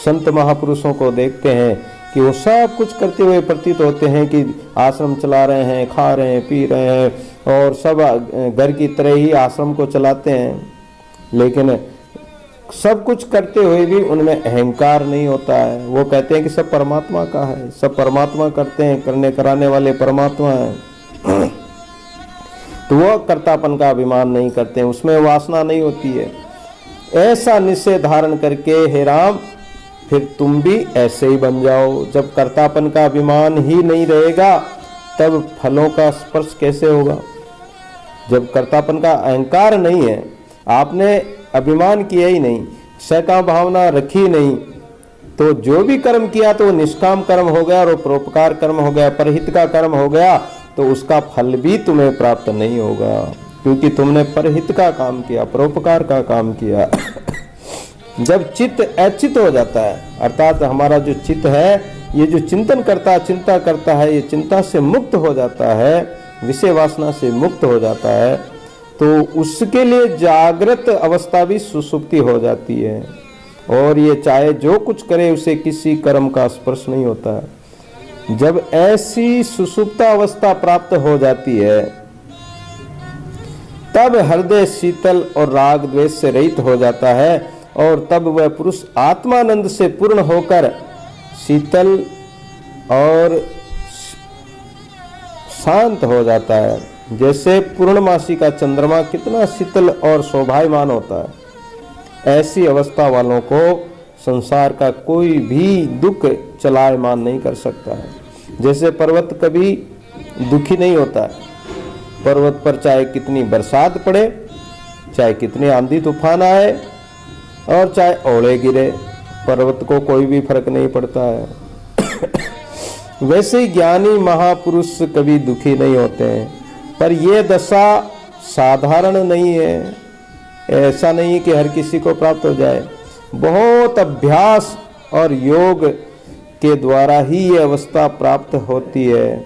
संत महापुरुषों को देखते हैं कि वो सब कुछ करते हुए प्रतीत होते हैं कि आश्रम चला रहे हैं, खा रहे हैं, पी रहे हैं और सब घर की तरह ही आश्रम को चलाते हैं, लेकिन सब कुछ करते हुए भी उनमें अहंकार नहीं होता है। वो कहते हैं कि सब परमात्मा का है, सब परमात्मा करते हैं, करने कराने वाले परमात्मा हैं। तो वो कर्तापन का अभिमान नहीं करते हैं, उसमें वासना नहीं होती है। ऐसा निश्चय धारण करके हे राम फिर तुम भी ऐसे ही बन जाओ। जब कर्तापन का अभिमान ही नहीं रहेगा तब फलों का स्पर्श कैसे होगा। जब कर्तापन का अहंकार नहीं है, आपने अभिमान किया ही नहीं, सहका भावना रखी नहीं, तो जो भी कर्म किया तो निष्काम कर्म हो गया और परोपकार कर्म हो गया, परहित का कर्म हो गया, तो उसका फल भी तुम्हें प्राप्त नहीं होगा, क्योंकि तुमने परहित का काम किया, परोपकार का काम किया। जब चित्त अचित हो जाता है, अर्थात हमारा जो चित्त है ये जो चिंतन करता, चिंता करता है, ये चिंता से मुक्त हो जाता है, विषय वासना से मुक्त हो जाता है, तो उसके लिए जागृत अवस्था भी सुसुप्ति हो जाती है। और ये चाहे जो कुछ करे उसे किसी कर्म का स्पर्श नहीं होता है। जब ऐसी सुसुप्ता अवस्था प्राप्त हो जाती है तब हृदय शीतल और राग द्वेष से रहित हो जाता है, और तब वह पुरुष आत्मानंद से पूर्ण होकर शीतल और शांत हो जाता है। जैसे पूर्णमासी का चंद्रमा कितना शीतल और शोभायमान होता है, ऐसी अवस्था वालों को संसार का कोई भी दुख चलायमान नहीं कर सकता है। जैसे पर्वत कभी दुखी नहीं होता है, पर्वत पर चाहे कितनी बरसात पड़े, चाहे कितनी आंधी तूफान आए और चाहे ओले गिरे, पर्वत को कोई भी फर्क नहीं पड़ता है। वैसे ही ज्ञानी महापुरुष कभी दुखी नहीं होते हैं, पर यह दशा साधारण नहीं है। ऐसा नहीं कि हर किसी को प्राप्त हो जाए, बहुत अभ्यास और योग के द्वारा ही ये अवस्था प्राप्त होती है।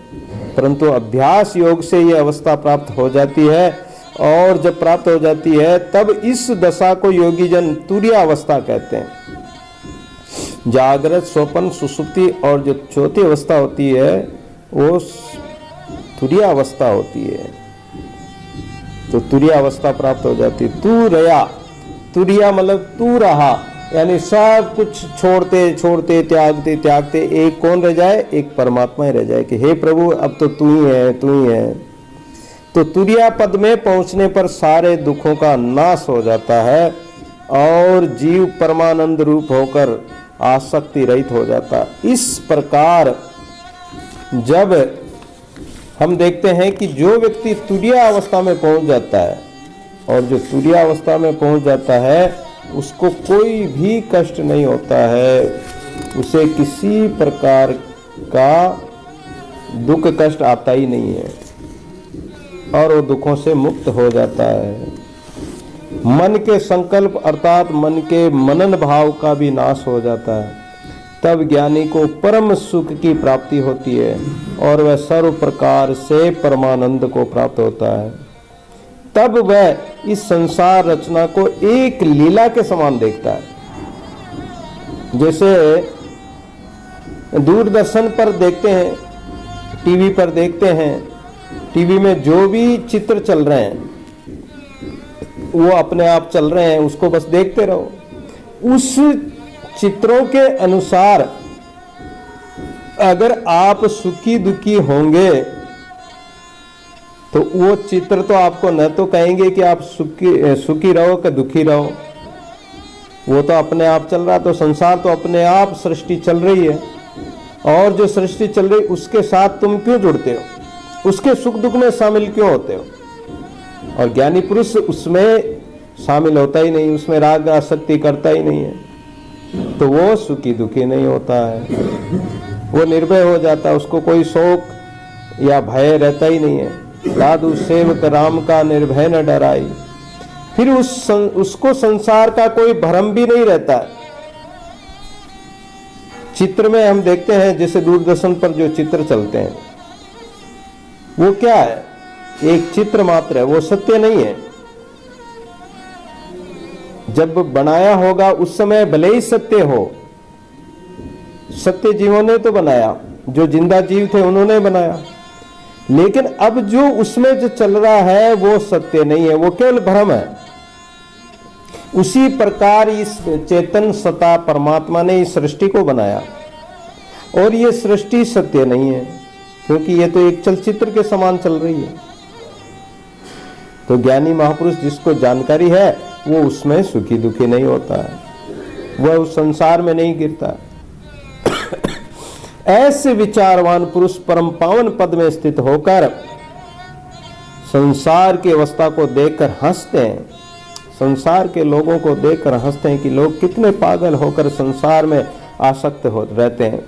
परंतु अभ्यास योग से ये अवस्था प्राप्त हो जाती है, और जब प्राप्त हो जाती है तब इस दशा को योगी जन तुरीय अवस्था कहते हैं। जागृत, स्वप्न, सुषुप्ति और जो चौथी अवस्था होती है वो तुरीय अवस्था होती है। तो तुरीय अवस्था प्राप्त हो जाती है। तू रया, तुरीय मतलब तू रहा, यानी सब कुछ छोड़ते छोड़ते त्यागते त्यागते एक कौन रह जाए, एक परमात्मा ही रह जाए कि हे प्रभु अब तो तू ही है, तू ही है। तो तुरीय पद में पहुंचने पर सारे दुखों का नाश हो जाता है और जीव परमानंद रूप होकर आसक्ति रहित हो जाता है। इस प्रकार जब हम देखते हैं कि जो व्यक्ति तुरीय अवस्था में पहुंच जाता है, और जो तुरीय अवस्था में पहुंच जाता है उसको कोई भी कष्ट नहीं होता है, उसे किसी प्रकार का दुख कष्ट आता ही नहीं है और वो दुखों से मुक्त हो जाता है। मन के संकल्प अर्थात मन के मनन भाव का भी नाश हो जाता है। तब ज्ञानी को परम सुख की प्राप्ति होती है और वह सर्व प्रकार से परमानंद को प्राप्त होता है। तब वह इस संसार रचना को एक लीला के समान देखता है। जैसे दूरदर्शन पर देखते हैं, टीवी पर देखते हैं, टीवी में जो भी चित्र चल रहे हैं वो अपने आप चल रहे हैं, उसको बस देखते रहो। उस चित्रों के अनुसार अगर आप सुखी दुखी होंगे तो वो चित्र तो आपको न तो कहेंगे कि आप सुखी रहो कि दुखी रहो, वो तो अपने आप चल रहा। तो संसार तो अपने आप सृष्टि चल रही है, और जो सृष्टि चल रही उसके साथ तुम क्यों जुड़ते हो, उसके सुख दुख में शामिल क्यों होते हो। और ज्ञानी पुरुष उसमें शामिल होता ही नहीं, उसमें राग आसक्ति करता ही नहीं है, तो वो सुखी दुखी नहीं होता है, वो निर्भय हो जाता है, उसको कोई शोक या भय रहता ही नहीं है। साधु सेवक राम का निर्भय न डराई। फिर उसको संसार का कोई भ्रम भी नहीं रहता है। चित्र में हम देखते हैं जैसे दूरदर्शन पर जो चित्र चलते हैं वो क्या है, एक चित्र मात्र है, वो सत्य नहीं है। जब बनाया होगा उस समय भले ही सत्य हो, सत्य जीवों ने तो बनाया, जो जिंदा जीव थे उन्होंने बनाया, लेकिन अब जो उसमें जो चल रहा है वो सत्य नहीं है, वो केवल भ्रम है। उसी प्रकार इस चेतन सत्ता परमात्मा ने इस सृष्टि को बनाया, और ये सृष्टि सत्य नहीं है, क्योंकि ये तो एक चलचित्र के समान चल रही है। तो ज्ञानी महापुरुष जिसको जानकारी है वो उसमें सुखी दुखी नहीं होता है, वह उस संसार में नहीं गिरता। ऐसे विचारवान पुरुष परम पावन पद में स्थित होकर संसार की अवस्था को देखकर हंसते हैं, संसार के लोगों को देखकर हंसते हैं कि लोग कितने पागल होकर संसार में आसक्त हो रहते हैं।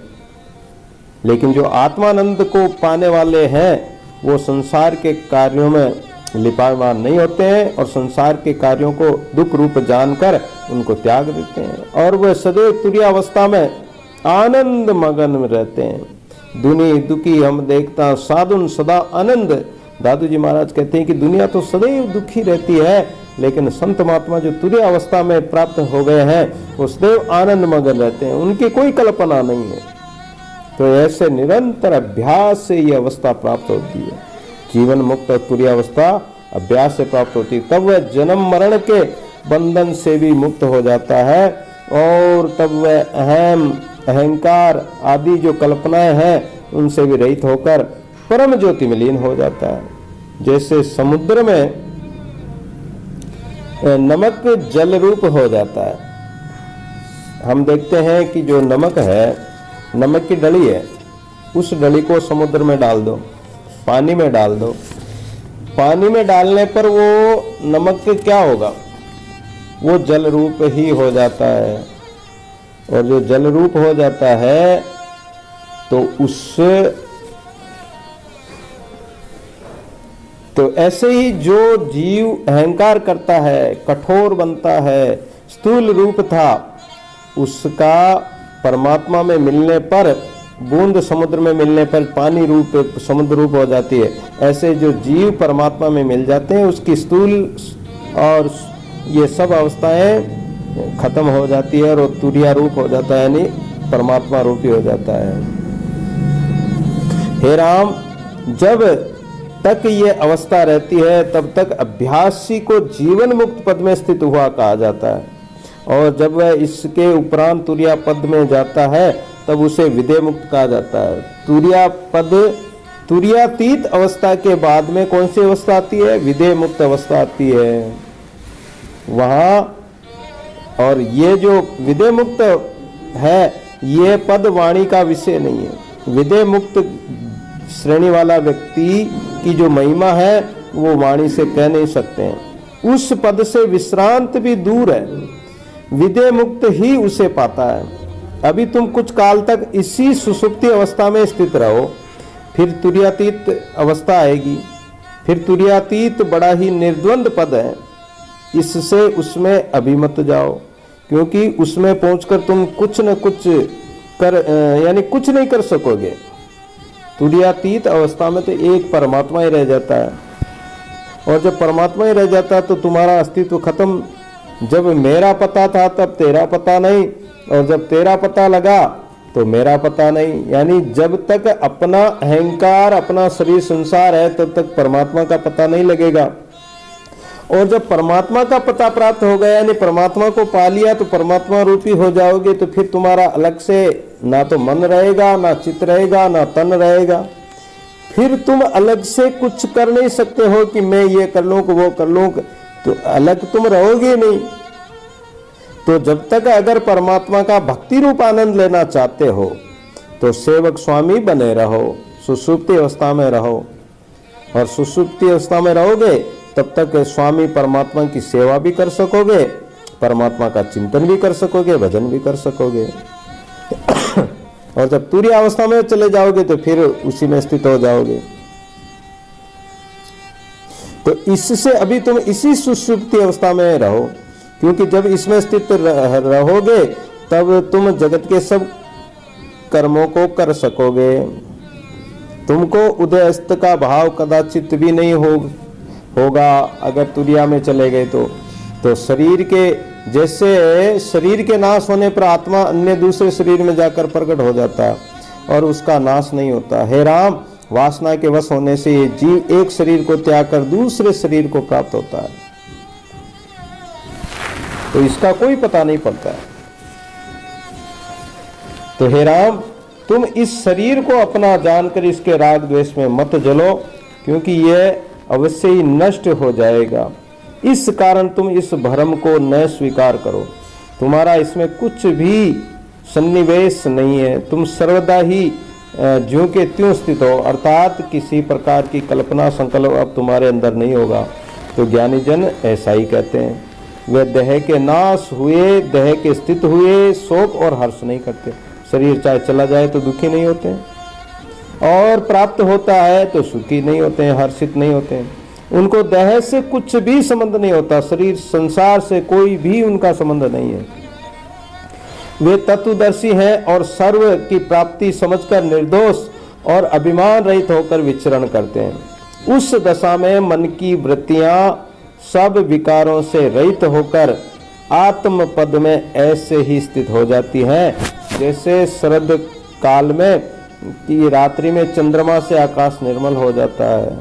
लेकिन जो आत्मानंद को पाने वाले हैं वो संसार के कार्यों में लिपायमान नहीं होते हैं और संसार के कार्यों को दुख रूप जानकर उनको त्याग देते हैं और वह सदैव तुरीयावस्था में आनंद मगन में रहते हैं। दुनी दुखी हम देखता साधुन सदा आनंद। दादू जी महाराज कहते हैं कि दुनिया तो सदैव दुखी रहती है, लेकिन संत महात्मा जो तुरीयावस्था में प्राप्त हो गए हैं वो सदैव आनंद मगन रहते हैं, उनकी कोई कल्पना नहीं है। तो ऐसे निरंतर अभ्यास से ये अवस्था प्राप्त होती है। जीवन मुक्त तुरीयावस्था अभ्यास से प्राप्त होती है, तब वह जन्म मरण के बंधन से भी मुक्त हो जाता है और तब वह अहंकार आदि जो कल्पनाएं हैं उनसे भी रहित होकर परम ज्योति में लीन हो जाता है। जैसे समुद्र में नमक जल रूप हो जाता है। हम देखते हैं कि जो नमक है, नमक की डली है, उस डली को समुद्र में डाल दो, पानी में डाल दो, पानी में डालने पर वो नमक क्या होगा, वो जल रूप ही हो जाता है। और जो जल रूप हो जाता है तो तो ऐसे ही जो जीव अहंकार करता है, कठोर बनता है, स्थूल रूप था, उसका परमात्मा में मिलने पर, बूंद समुद्र में मिलने पर पानी रूप समुद्र रूप हो जाती है। ऐसे जो जीव परमात्मा में मिल जाते हैं उसकी स्थूल और ये सब अवस्थाएं खत्म हो जाती है और वो तुरीया रूप हो जाता है, यानी परमात्मा रूपी हो जाता है। हे राम, जब तक ये अवस्था रहती है तब तक अभ्यासी को जीवन मुक्त पद में स्थित हुआ कहा जाता है, और जब वह इसके उपरांत तुरीया पद में जाता है तब उसे विदेह मुक्त कहा जाता है। तुरीया पद, तुरीयातीत अवस्था के बाद में कौन सी अवस्था आती है? विदेह मुक्त अवस्था आती है वहां। और ये जो विदेह मुक्त है ये पद वाणी का विषय नहीं है। विदेह मुक्त श्रेणी वाला व्यक्ति की जो महिमा है वो वाणी से कह नहीं सकते हैं। उस पद से विश्रांत भी दूर है, विदेह मुक्त ही उसे पाता है। अभी तुम कुछ काल तक इसी सुषुप्ति अवस्था में स्थित रहो, फिर तुरीयातीत अवस्था आएगी। फिर तुरीयातीत बड़ा ही निर्द्वंद पद है, इससे उसमें अभी मत जाओ, क्योंकि उसमें पहुंचकर तुम कुछ न कुछ कर यानी कुछ नहीं कर सकोगे। तुरीयातीत अवस्था में तो एक परमात्मा ही रह जाता है, और जब परमात्मा ही रह जाता है तो तुम्हारा अस्तित्व खत्म। जब मेरा पता था तब तेरा पता नहीं, और जब तेरा पता लगा तो मेरा पता नहीं। यानी जब तक अपना अहंकार, अपना शरीर संसार है तब तक परमात्मा का पता नहीं लगेगा। और जब परमात्मा का पता प्राप्त हो गया, यानी परमात्मा को पा लिया, तो परमात्मा रूपी हो जाओगे। तो फिर तुम्हारा अलग से ना तो मन रहेगा, ना चित्त रहेगा, ना तन रहेगा। फिर तुम अलग से कुछ कर नहीं सकते हो कि मैं ये कर लूं कि वो कर लूं, तो अलग तुम रहोगे नहीं। तो जब तक अगर परमात्मा का भक्ति रूप आनंद लेना चाहते हो तो सेवक स्वामी बने रहो, सुषुप्ति अवस्था में रहो। और सुषुप्ति अवस्था में रहोगे तब तक स्वामी परमात्मा की सेवा भी कर सकोगे, परमात्मा का चिंतन भी कर सकोगे, भजन भी कर सकोगे। और जब तुरीय अवस्था में चले जाओगे तो फिर उसी में स्थित हो जाओगे। तो इससे अभी तुम इसी सुषुप्ति अवस्था में रहो, क्योंकि जब इसमें स्थित रहोगे तब तुम जगत के सब कर्मों को कर सकोगे। तुमको उदय अस्त का भाव कदाचित भी नहीं होगा अगर तुरीया में चले गए तो शरीर के, जैसे शरीर के नाश होने पर आत्मा अन्य दूसरे शरीर में जाकर प्रकट हो जाता है और उसका नाश नहीं होता। हे राम, वासना के वश होने से ये जीव एक शरीर को त्याग कर दूसरे शरीर को प्राप्त होता है, तो इसका कोई पता नहीं पड़ता है। तो हे राम, तुम इस शरीर को अपना जानकर इसके राग द्वेष में मत जलो, क्योंकि यह अवश्य ही नष्ट हो जाएगा। इस कारण तुम इस भ्रम को न स्वीकार करो। तुम्हारा इसमें कुछ भी सन्निवेश नहीं है, तुम सर्वदा ही ज्यों के त्यों स्थित हो, अर्थात किसी प्रकार की कल्पना संकल्प अब तुम्हारे अंदर नहीं होगा। तो ज्ञानी जन ऐसा ही कहते हैं, वे देह के नाश हुए, देह के स्थित हुए शोक और हर्ष नहीं करते। शरीर चाहे चला जाए तो दुखी नहीं होते हैं, और प्राप्त होता है तो सुखी नहीं होते हैं, हर्षित नहीं होते हैं। उनको देह से कुछ भी संबंध नहीं होता, शरीर संसार से कोई भी उनका संबंध नहीं है। वे तत्वदर्शी हैं और सर्व की प्राप्ति समझकर निर्दोष और अभिमान रहित होकर विचरण करते हैं। उस दशा में मन की वृत्तियां सब विकारों से रहित होकर आत्म पद में ऐसे ही स्थित हो जाती हैं जैसे शरद काल में कि रात्रि में चंद्रमा से आकाश निर्मल हो जाता है,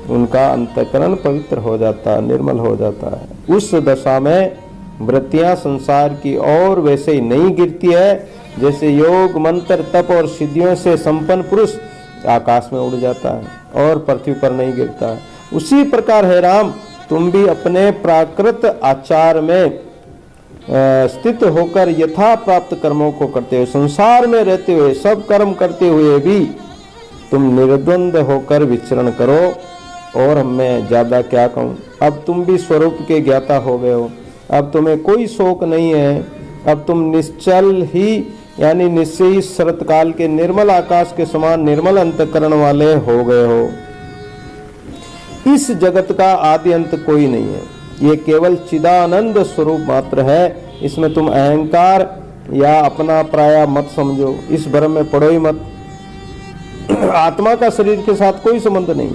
उनका अंतःकरण पवित्र हो जाता है, निर्मल हो जाता है। उस दशा में वृत्तियां संसार की ओर वैसे ही नहीं गिरती है जैसे योग मंत्र तप और सिद्धियों से संपन्न पुरुष आकाश में उड़ जाता है और पृथ्वी पर नहीं गिरता है। उसी प्रकार है राम, तुम भी अपने प्राकृत आचार में स्थित होकर यथा प्राप्त कर्मों को करते हुए, संसार में रहते हुए सब कर्म करते हुए भी तुम निर्द्वंद होकर विचरण करो। और मैं ज्यादा क्या कहूँ, अब तुम भी स्वरूप के ज्ञाता हो गए हो, अब तुम्हें कोई शोक नहीं है, अब तुम निश्चल ही यानी निश्चयी शरतकाल के निर्मल आकाश के समान निर्मल अंतःकरण वाले हो गए हो। इस जगत का आदि अंत कोई नहीं है, ये केवल चिदानंद स्वरूप मात्र है। इसमें तुम अहंकार या अपना पराया मत समझो, इस भ्रम में पड़ो ही मत। आत्मा का शरीर के साथ कोई संबंध नहीं,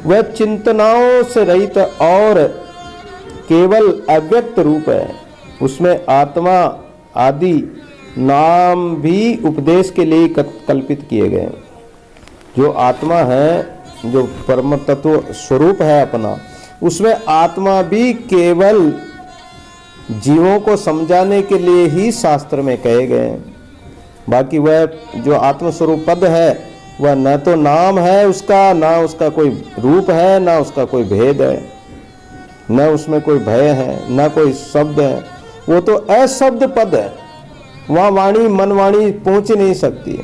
वह चिंतनाओं से रहित और केवल अव्यक्त रूप है। उसमें आत्मा आदि नाम भी उपदेश के लिए कल्पित किए गए। जो आत्मा है, जो परम तत्व स्वरूप है अपना, उसमें आत्मा भी केवल जीवों को समझाने के लिए ही शास्त्र में कहे गए हैं। बाकी वह जो आत्म स्वरूप पद है वह न तो नाम है उसका, ना उसका कोई रूप है, ना उसका कोई भेद है, न उसमें कोई भय है, न कोई शब्द है। वो तो अशब्द पद है, वहां वाणी मनवाणी पहुंच नहीं सकती है।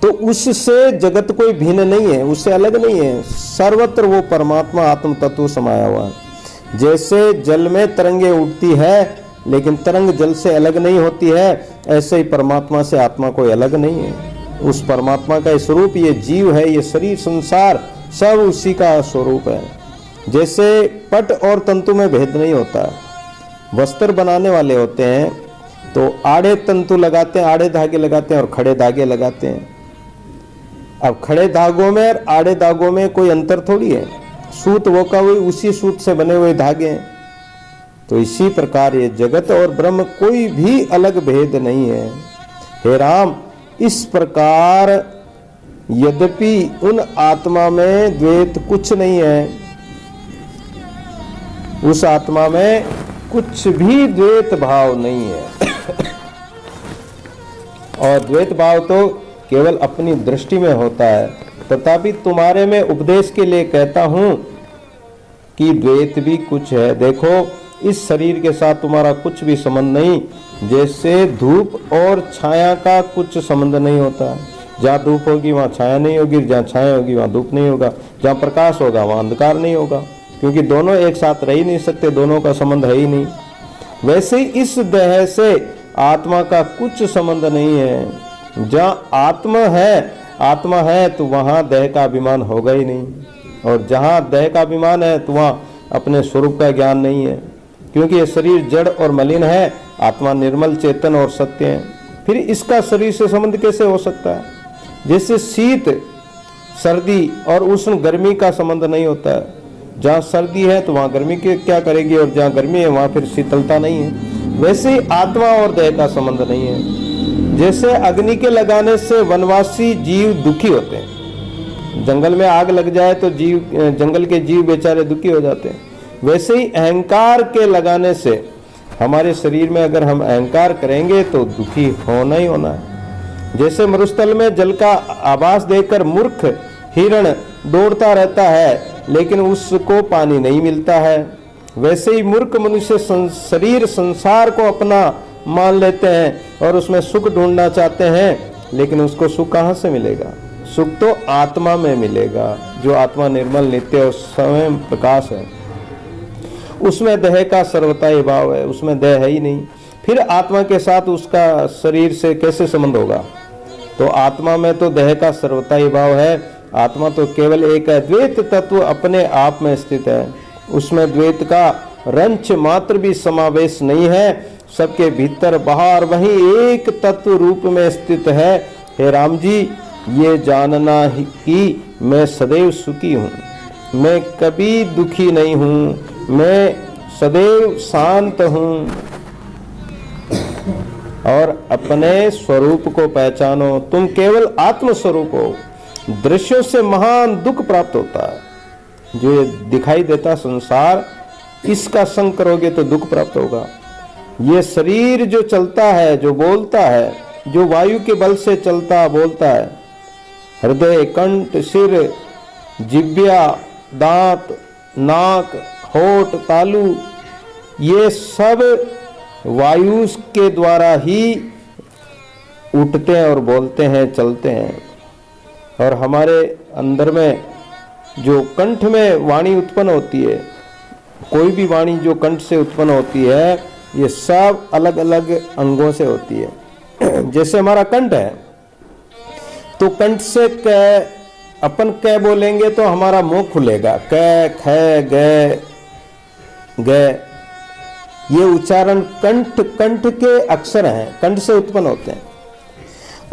तो उससे जगत कोई भिन्न नहीं है, उससे अलग नहीं है, सर्वत्र वो परमात्मा आत्म तत्व समाया हुआ है। जैसे जल में तरंगे उठती है लेकिन तरंग जल से अलग नहीं होती है, ऐसे ही परमात्मा से आत्मा कोई अलग नहीं है। उस परमात्मा का स्वरूप ये जीव है, ये शरीर संसार सब उसी का स्वरूप है। जैसे पट और तंतु में भेद नहीं होता, वस्त्र बनाने वाले होते हैं तो आड़े तंतु लगाते हैं, आड़े धागे लगाते हैं और खड़े धागे लगाते हैं। अब खड़े धागों में और आड़े धागों में कोई अंतर थोड़ी है, सूत वो का वही उसी सूत से बने हुए धागे हैं। तो इसी प्रकार ये जगत और ब्रह्म कोई भी अलग भेद नहीं है। हे राम, इस प्रकार यद्यपि उन आत्मा में द्वैत कुछ नहीं है, उस आत्मा में कुछ भी द्वैत भाव नहीं है। और द्वैत भाव तो केवल अपनी दृष्टि में होता है। तथापि तुम्हारे में उपदेश के लिए कहता हूं कि द्वैत भी कुछ है। देखो, इस शरीर के साथ तुम्हारा कुछ भी संबंध नहीं, जैसे धूप और छाया का कुछ संबंध नहीं होता। जहाँ धूप होगी वहाँ छाया नहीं होगी, जहाँ छाया होगी वहाँ धूप नहीं होगा, जहाँ प्रकाश होगा वहाँ अंधकार नहीं होगा, क्योंकि दोनों एक साथ रह ही नहीं सकते, दोनों का संबंध है ही नहीं। वैसे ही इस देह से आत्मा का कुछ संबंध नहीं है। जहाँ आत्मा है तो वहाँ देह का अभिमान होगा ही नहीं, और जहाँ देह का अभिमान है तो वहाँ अपने स्वरूप का ज्ञान नहीं है, क्योंकि ये शरीर जड़ और मलिन है, आत्मा निर्मल चेतन और सत्य है। फिर इसका शरीर से संबंध कैसे हो सकता है? जैसे शीत सर्दी और उष्ण गर्मी का संबंध नहीं होता है। जहाँ सर्दी है तो वहाँ गर्मी के क्या करेगी, और जहाँ गर्मी है वहाँ फिर शीतलता नहीं है। वैसे ही आत्मा और देह का संबंध नहीं है। जैसे अग्नि के लगाने से वनवासी जीव दुखी होते हैं, जंगल में आग लग जाए तो जंगल के जीव बेचारे दुखी हो जाते हैं, वैसे ही अहंकार के लगाने से हमारे शरीर में अगर हम अहंकार करेंगे तो दुखी होना ही होना है। जैसे मरुस्थल में जल का आभास देखकर मूर्ख हिरण दौड़ता रहता है, लेकिन उसको पानी नहीं मिलता है। वैसे ही मूर्ख मनुष्य शरीर संसार को अपना मान लेते हैं और उसमें सुख ढूंढना चाहते हैं, लेकिन उसको सुख कहाँ से मिलेगा? सुख तो आत्मा में मिलेगा, जो आत्मा निर्मल नित्य और स्वयं प्रकाश है। उसमें देह का सर्वथा भाव है, उसमें देह है ही नहीं। फिर आत्मा के साथ उसका शरीर से कैसे संबंध होगा? तो आत्मा में तो देह का सर्वथा भाव है। आत्मा तो केवल एक अद्वैत तत्व अपने आप में स्थित है, उसमें द्वैत का रंच मात्र भी समावेश नहीं है। सबके भीतर बाहर वही एक तत्व रूप में स्थित है। हे राम जी, ये जानना ही कि मैं सदैव सुखी हूँ, मैं कभी दुखी नहीं हूँ, मैं सदैव शांत हूँ। और अपने स्वरूप को पहचानो, तुम केवल आत्म स्वरूप हो। दृश्यों से महान दुख प्राप्त होता है। जो ये दिखाई देता संसार, इसका संग करोगे तो दुख प्राप्त होगा। ये शरीर जो चलता है, जो बोलता है, जो वायु के बल से चलता बोलता है, हृदय, कंठ, सिर, जिह्वा, दांत, नाक, होठ, तालू, ये सब वायु के द्वारा ही उठते हैं और बोलते हैं, चलते हैं। और हमारे अंदर में जो कंठ में वाणी उत्पन्न होती है, कोई भी वाणी जो कंठ से उत्पन्न होती है, ये सब अलग अलग अंगों से होती है। जैसे हमारा कंठ है, तो कंठ से क, अपन क बोलेंगे तो हमारा मुंह खुलेगा, क, ख, ग, ग। ये उच्चारण कंठ के अक्षर हैं, कंठ से उत्पन्न होते हैं।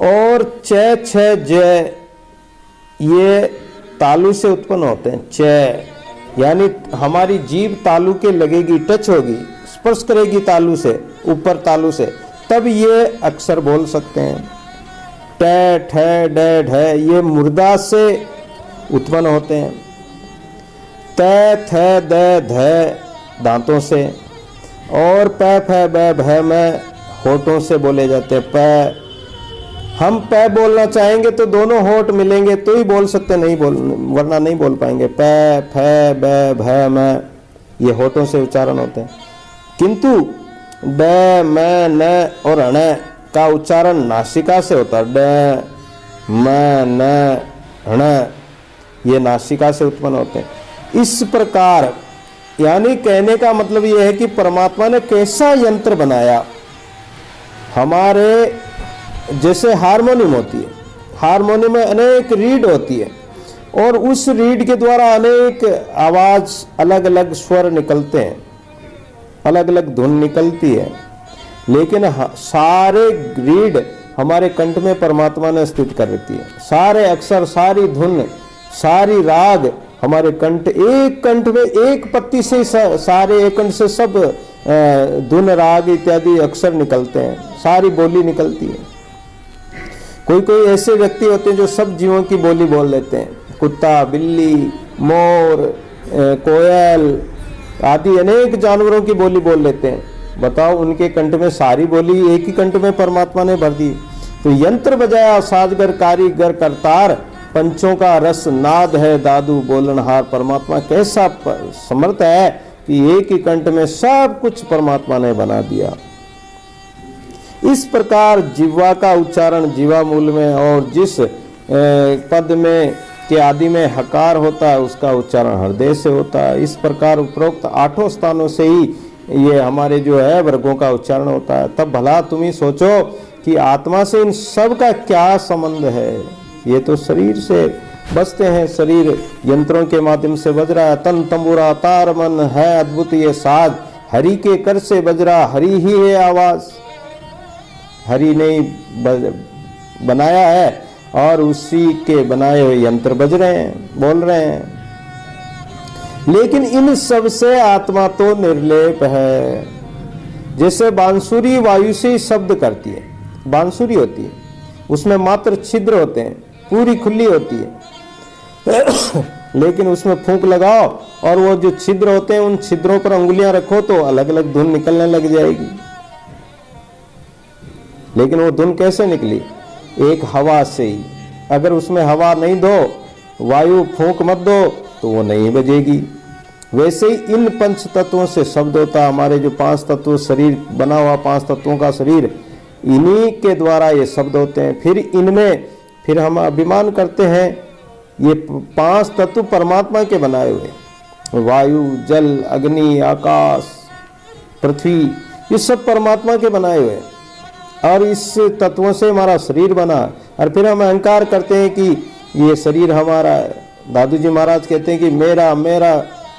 और च, छ, ज, ये तालु से उत्पन्न होते हैं। च यानी हमारी जीभ तालु के लगेगी, टच होगी, स्पर्श करेगी तालु से, ऊपर तालु से, तब ये अक्षर बोल सकते हैं। ट, ठ, ड, ढ, ये मुर्दा से उत्पन्न होते हैं। त, थ, द, ध दांतों से, और प, फ, ब, भ, म होठों से बोले जाते हैं। प, हम प बोलना चाहेंगे तो दोनों होठ मिलेंगे तो ही बोल सकते, नहीं वरना नहीं बोल पाएंगे। प, फ, ब, भ, म ये होठों से उच्चारण होते हैं। किंतु ड, म, न और ण का उच्चारण नासिका से होता है। ड, म, न, ण ये नासिका से उत्पन्न होते हैं। इस प्रकार यानी कहने का मतलब यह है कि परमात्मा ने कैसा यंत्र बनाया। हमारे जैसे हारमोनियम होती है, हारमोनियम में अनेक रीड होती है, और उस रीड के द्वारा अनेक आवाज, अलग अलग स्वर निकलते हैं, अलग अलग धुन निकलती है। लेकिन सारे रीड हमारे कंठ में परमात्मा ने स्थित कर रखी है। सारे अक्षर, सारी धुन, सारी राग हमारे कंठ, एक कंठ में एक पत्ती से सारे एक कंठ से सब धुन, राग इत्यादि अक्षर निकलते हैं, सारी बोली निकलती है। कोई कोई ऐसे व्यक्ति होते हैं जो सब जीवों की बोली बोल लेते हैं, कुत्ता, बिल्ली, मोर, कोयल आदि अनेक जानवरों की बोली बोल लेते हैं। बताओ, उनके कंठ में सारी बोली एक ही कंठ में परमात्मा ने भर दी। तो यंत्र बजाया साजगर, कारीगर, करतार, पंचों का रस नाद है दादू बोलनहार। परमात्मा कैसा समर्थ है कि एक ही कंठ में सब कुछ परमात्मा ने बना दिया। इस प्रकार जिह्वा का उच्चारण जीवा मूल में, और जिस पद में के आदि में हकार होता है उसका उच्चारण हृदय से होता है। इस प्रकार उपरोक्त 8 स्थानों से ही ये हमारे जो है वर्गों का उच्चारण होता है। तब भला तुम ही सोचो कि आत्मा से इन सब का क्या संबंध है। ये तो शरीर से बजते हैं, शरीर यंत्रों के माध्यम से बज रहा है। तन तंबूरा तार मन है अद्भुत ये साज, हरि के कर से बज रहा, हरि ही है आवाज। हरि ने बनाया है और उसी के बनाए हुए यंत्र बज रहे हैं, बोल रहे हैं। लेकिन इन सब से आत्मा तो निर्लेप है। जैसे बांसुरी वायु से ही शब्द करती है, बांसुरी होती है, उसमें मात्र छिद्र होते हैं, पूरी खुली होती है। लेकिन उसमें फूंक लगाओ और वो जो छिद्र होते हैं उन छिद्रों पर अंगुलियां रखो तो अलग अलग धुन निकलने लग जाएगी। लेकिन वो धुन कैसे निकली? एक हवा से ही। अगर उसमें हवा नहीं दो, वायु फूंक मत दो, तो वो नहीं बजेगी। वैसे ही इन पंच तत्वों से शब्द होता है। हमारे जो 5 तत्व शरीर बना हुआ, 5 तत्वों का शरीर, इन्हीं के द्वारा ये शब्द होते हैं। फिर इनमें फिर हम अभिमान करते हैं ये 5 तत्व परमात्मा के बनाए हुए, वायु, जल, अग्नि, आकाश, पृथ्वी, ये सब परमात्मा के बनाए हुए, और इस तत्वों से हमारा शरीर बना। और फिर हम अहंकार करते हैं कि ये शरीर हमारा है। दादू जी महाराज कहते हैं कि मेरा मेरा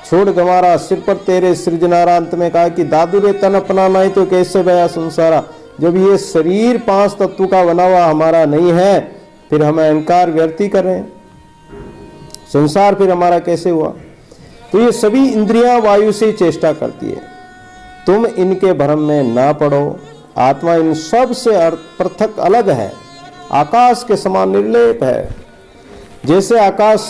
छोड़ गंवारा, सिर पर तेरे सृजनारा। अंत में कहा कि दादू रे तन अपना नहीं तो कैसे बया संसारा। जब ये शरीर 5 तत्व का बना हुआ हमारा नहीं है, फिर हम अहंकार व्यर्थी कर रहे हैं, संसार फिर हमारा कैसे हुआ। तो ये सभी इंद्रियां वायु से चेष्टा करती है। तुम इनके भ्रम में ना पड़ो। आत्मा इन सब से पृथक अलग है, आकाश के समान निर्लेप है। जैसे आकाश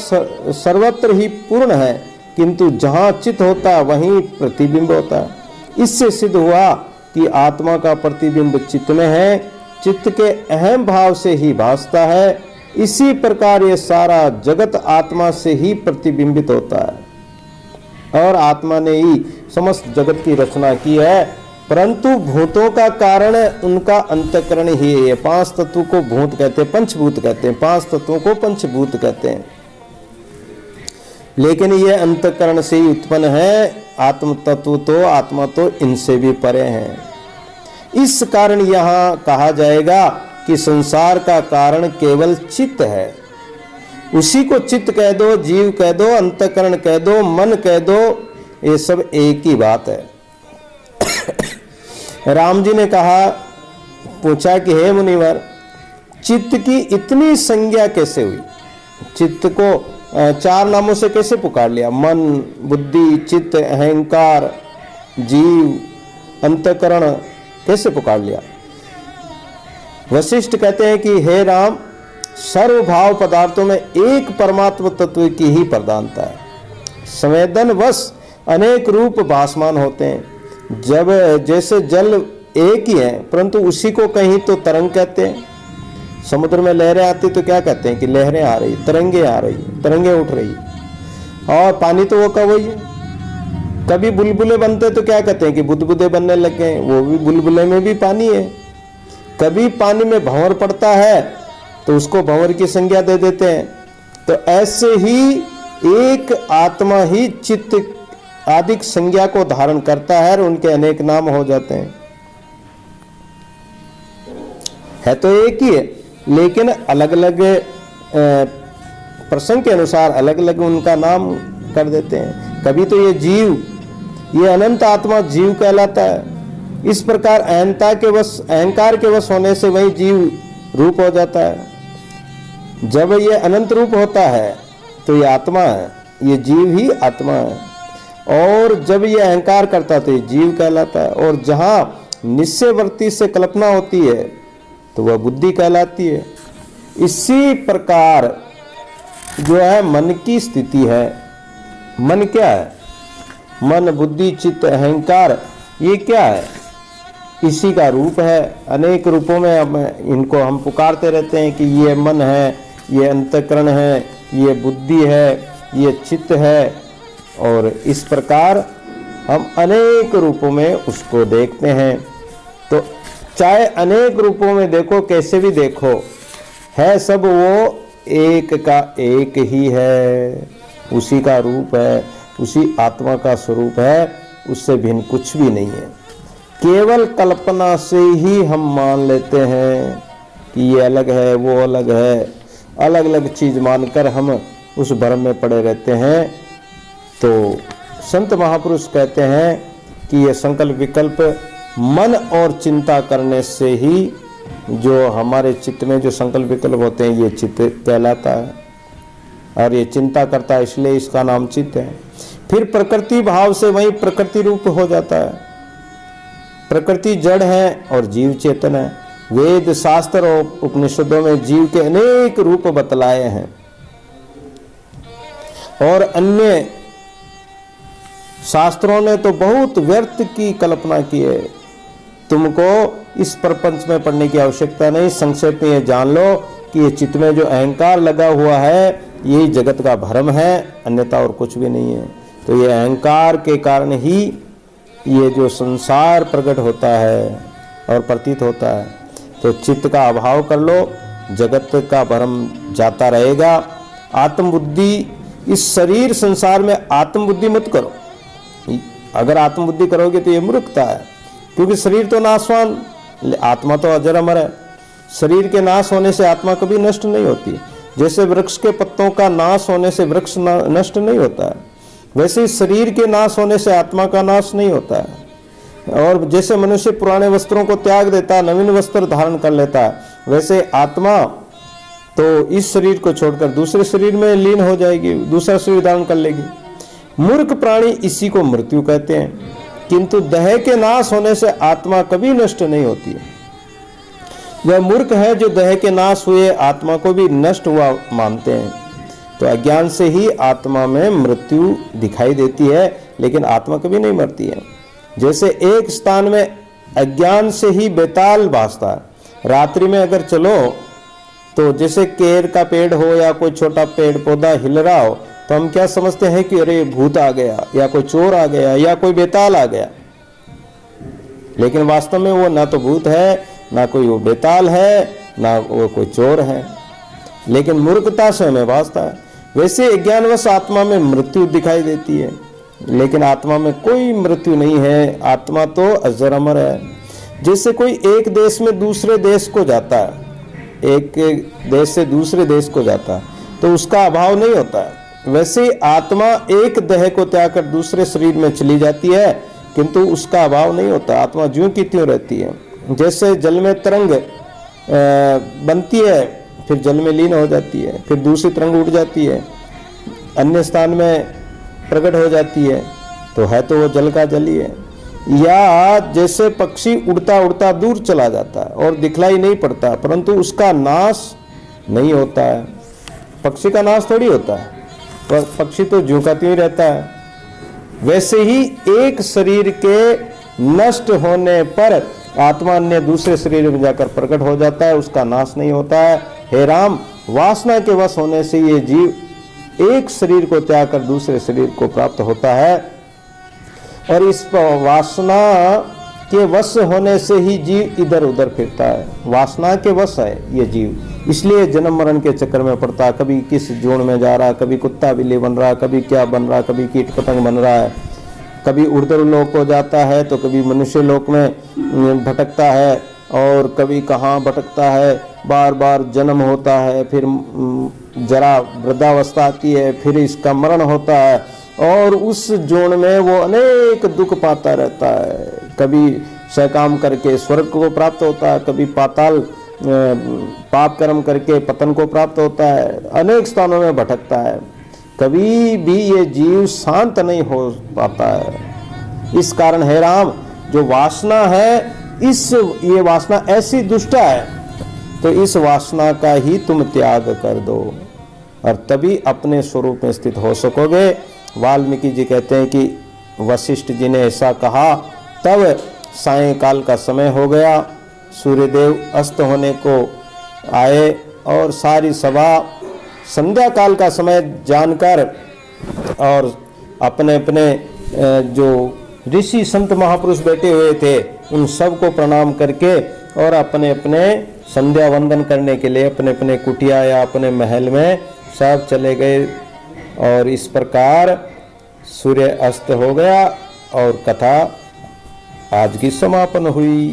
सर्वत्र ही पूर्ण है, किंतु जहां चित्त होता है वहीं प्रतिबिंब होता है। इससे सिद्ध हुआ कि आत्मा का प्रतिबिंब चित्त में है, चित्त के अहम भाव से ही भासता है। इसी प्रकार ये सारा जगत आत्मा से ही प्रतिबिंबित होता है, और आत्मा ने ही समस्त जगत की रचना की है। परंतु भूतों का कारण उनका अंतःकरण ही है। 5 तत्वों को भूत कहते हैं, पंचभूत कहते हैं। 5 तत्वों को पंचभूत कहते हैं, लेकिन ये अंतःकरण से ही उत्पन्न है। आत्म तत्व तो, आत्मा तो इनसे भी परे हैं। इस कारण यहाँ कहा जाएगा कि संसार का कारण केवल चित्त है। उसी को चित्त कह दो, जीव कह दो, अंतःकरण कह दो, मन कह दो, ये सब एक ही बात है। राम जी ने कहा, पूछा कि हे मुनिवर, चित्त की इतनी संज्ञा कैसे हुई? चित्त को 4 नामों से कैसे पुकार लिया? मन, बुद्धि, चित्त, अहंकार, जीव, अंतःकरण कैसे पुकार लिया? वशिष्ठ कहते हैं कि हे राम, सर्वभाव पदार्थों में एक परमात्म तत्व की ही प्रधानता है। संवेदनवश अनेक रूप भासमान होते हैं। जब जैसे जल एक ही है, परंतु उसी को कहीं तो तरंग कहते हैं। समुद्र में लहरें आती तो क्या कहते हैं कि लहरें आ रही, तरंगे आ रही, तरंगे उठ रही। और पानी तो वो का वही है। कभी बुलबुले बनते तो क्या कहते हैं कि बुदबुदे बनने लग गए, वो भी बुलबुले में भी पानी है। कभी पानी में भंवर पड़ता है तो उसको भंवर की संज्ञा दे देते हैं। तो ऐसे ही एक आत्मा ही चित्त आदि संज्ञा को धारण करता है और उनके अनेक नाम हो जाते हैं। है तो एक ही है, लेकिन अलग अलग प्रसंग के अनुसार अलग अलग उनका नाम कर देते हैं। कभी तो ये जीव, ये अनंत आत्मा जीव कहलाता है। इस प्रकार अहंकार के वश होने से वही जीव रूप हो जाता है। जब ये अनंत रूप होता है तो ये आत्मा है, ये जीव ही आत्मा है। और जब ये अहंकार करता है तो ये जीव कहलाता है। और जहां निश्चयवृत्ति से कल्पना होती है तो वह बुद्धि कहलाती है। इसी प्रकार जो है मन की स्थिति है। मन क्या है? मन, बुद्धि, चित्त, अहंकार, ये क्या है? इसी का रूप है। अनेक रूपों में इनको हम पुकारते रहते हैं कि ये मन है, ये अंतःकरण है, ये बुद्धि है, ये चित्त है। और इस प्रकार हम अनेक रूपों में उसको देखते हैं। तो चाहे अनेक रूपों में देखो, कैसे भी देखो, है सब वो एक का एक ही है। उसी का रूप है, उसी आत्मा का स्वरूप है, उससे भिन्न कुछ भी नहीं है। केवल कल्पना से ही हम मान लेते हैं कि ये अलग है, वो अलग है। अलग अलग चीज मानकर हम उस भ्रम में पड़े रहते हैं। तो संत महापुरुष कहते हैं कि ये संकल्प विकल्प मन और चिंता करने से ही जो हमारे चित्त में जो संकल्प विकल्प होते हैं, ये चित्त कहलाता है। और ये चिंता करता है, इसलिए इसका नाम चित्त है। फिर प्रकृति भाव से वही प्रकृति रूप हो जाता है। प्रकृति जड़ है और जीव चेतन है। वेद, शास्त्र और उपनिषदों में जीव के अनेक रूप बतलाए हैं। और अन्य शास्त्रों ने तो बहुत व्यर्थ की कल्पना की है। तुमको इस प्रपंच में पढ़ने की आवश्यकता नहीं। संक्षेप में ये जान लो कि ये चित्त में जो अहंकार लगा हुआ है यही जगत का भ्रम है, अन्यथा और कुछ भी नहीं है। तो ये अहंकार के कारण ही ये जो संसार प्रकट होता है और प्रतीत होता है। तो चित्त का अभाव कर लो, जगत का भ्रम जाता रहेगा। आत्मबुद्धि, इस शरीर संसार में आत्मबुद्धि मत करो। अगर आत्मबुद्धि करोगे तो ये मूर्खता है, क्योंकि शरीर तो नाशवान, आत्मा तो अजर अमर है। शरीर के नाश होने से आत्मा कभी नष्ट नहीं होती। जैसे वृक्ष के पत्तों का नाश होने से वृक्ष नष्ट नहीं होता है, वैसे ही शरीर के नाश होने से आत्मा का नाश नहीं होता है। और जैसे मनुष्य पुराने वस्त्रों को त्याग देता है, नवीन वस्त्र धारण कर लेता है, वैसे आत्मा तो इस शरीर को छोड़कर दूसरे शरीर में लीन हो जाएगी, दूसरा शरीर धारण कर लेगी। मूर्ख प्राणी इसी को मृत्यु कहते हैं। किंतु देह के नाश होने से आत्मा कभी नष्ट नहीं होती है। वह मूर्ख है जो देह के नाश हुए आत्मा को भी नष्ट हुआ मानते हैं। तो अज्ञान से ही आत्मा में मृत्यु दिखाई देती है, लेकिन आत्मा कभी नहीं मरती है। जैसे एक स्थान में अज्ञान से ही बेताल भासता है। रात्रि में अगर चलो तो जैसे केर का पेड़ हो या कोई छोटा पेड़ पौधा हिल रहा हो, तो हम क्या समझते हैं कि अरे भूत आ गया, या कोई चोर आ गया, या कोई बेताल आ गया। लेकिन वास्तव में वो ना तो भूत है, ना कोई वो बेताल है, ना वो कोई चोर है, लेकिन मूर्खता से हमें भासता है। वैसे अज्ञानवश आत्मा में मृत्यु दिखाई देती है, लेकिन आत्मा में कोई मृत्यु नहीं है। आत्मा तो अजर अमर है। जैसे कोई एक देश में दूसरे देश को जाता है, एक देश से दूसरे देश को जाता है, तो उसका अभाव नहीं होता है। वैसे आत्मा एक देह को त्याग कर दूसरे शरीर में चली जाती है, किंतु उसका अभाव नहीं होता। आत्मा ज्यों की त्यों रहती है। जैसे जल में तरंग बनती है, फिर जल में लीन हो जाती है, फिर दूसरी तरंग उठ जाती है, अन्य स्थान में प्रकट हो जाती है, तो है तो वो जल का जल ही है। या जैसे पक्षी उड़ता उड़ता दूर चला जाता है और दिखलाई नहीं पड़ता, परंतु उसका नाश नहीं होता है। पक्षी का नाश थोड़ी होता है, पर पक्षी तो ज्यों का त्यों ही रहता है। वैसे ही एक शरीर के नष्ट होने पर आत्मा अन्य दूसरे शरीर में जाकर प्रकट हो जाता है, उसका नाश नहीं होता है। हे राम, वासना के वश होने से ये जीव एक शरीर को त्याग कर दूसरे शरीर को प्राप्त होता है, और इस वासना के वश होने से ही जीव इधर उधर फिरता है। वासना के वश है ये जीव, इसलिए जन्म मरण के चक्कर में पड़ता है। कभी किस जोड़ में जा रहा है, कभी कुत्ता बिल्ली बन रहा है, कभी क्या बन रहा है, कभी कीट पतंग बन रहा है, कभी ऊर्ध्व लोक को जाता है, तो कभी मनुष्य लोक में भटकता है, और कभी कहाँ भटकता है। बार बार जन्म होता है, फिर जरा वृद्धावस्था आती है, फिर इसका मरण होता है, और उस जोन में वो अनेक दुख पाता रहता है। कभी सकाम करके स्वर्ग को प्राप्त होता है, कभी पाताल पाप कर्म करके पतन को प्राप्त होता है, अनेक स्थानों में भटकता है। कभी भी ये जीव शांत नहीं हो पाता है। इस कारण हे राम, जो वासना है, ये वासना ऐसी दुष्ट है, तो इस वासना का ही तुम त्याग कर दो, और तभी अपने स्वरूप में स्थित हो सकोगे। वाल्मीकि जी कहते हैं कि वशिष्ठ जी ने ऐसा कहा, तब सायंकाल का समय हो गया, सूर्यदेव अस्त होने को आए, और सारी सभा संध्या काल का समय जानकर और अपने अपने जो ऋषि संत महापुरुष बैठे हुए थे, उन सब को प्रणाम करके और अपने अपने संध्या वंदन करने के लिए अपने अपने कुटिया या अपने महल में सब चले गए। और इस प्रकार सूर्य अस्त हो गया और कथा आज की समापन हुई।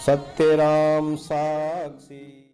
सत्य राम साक्षी।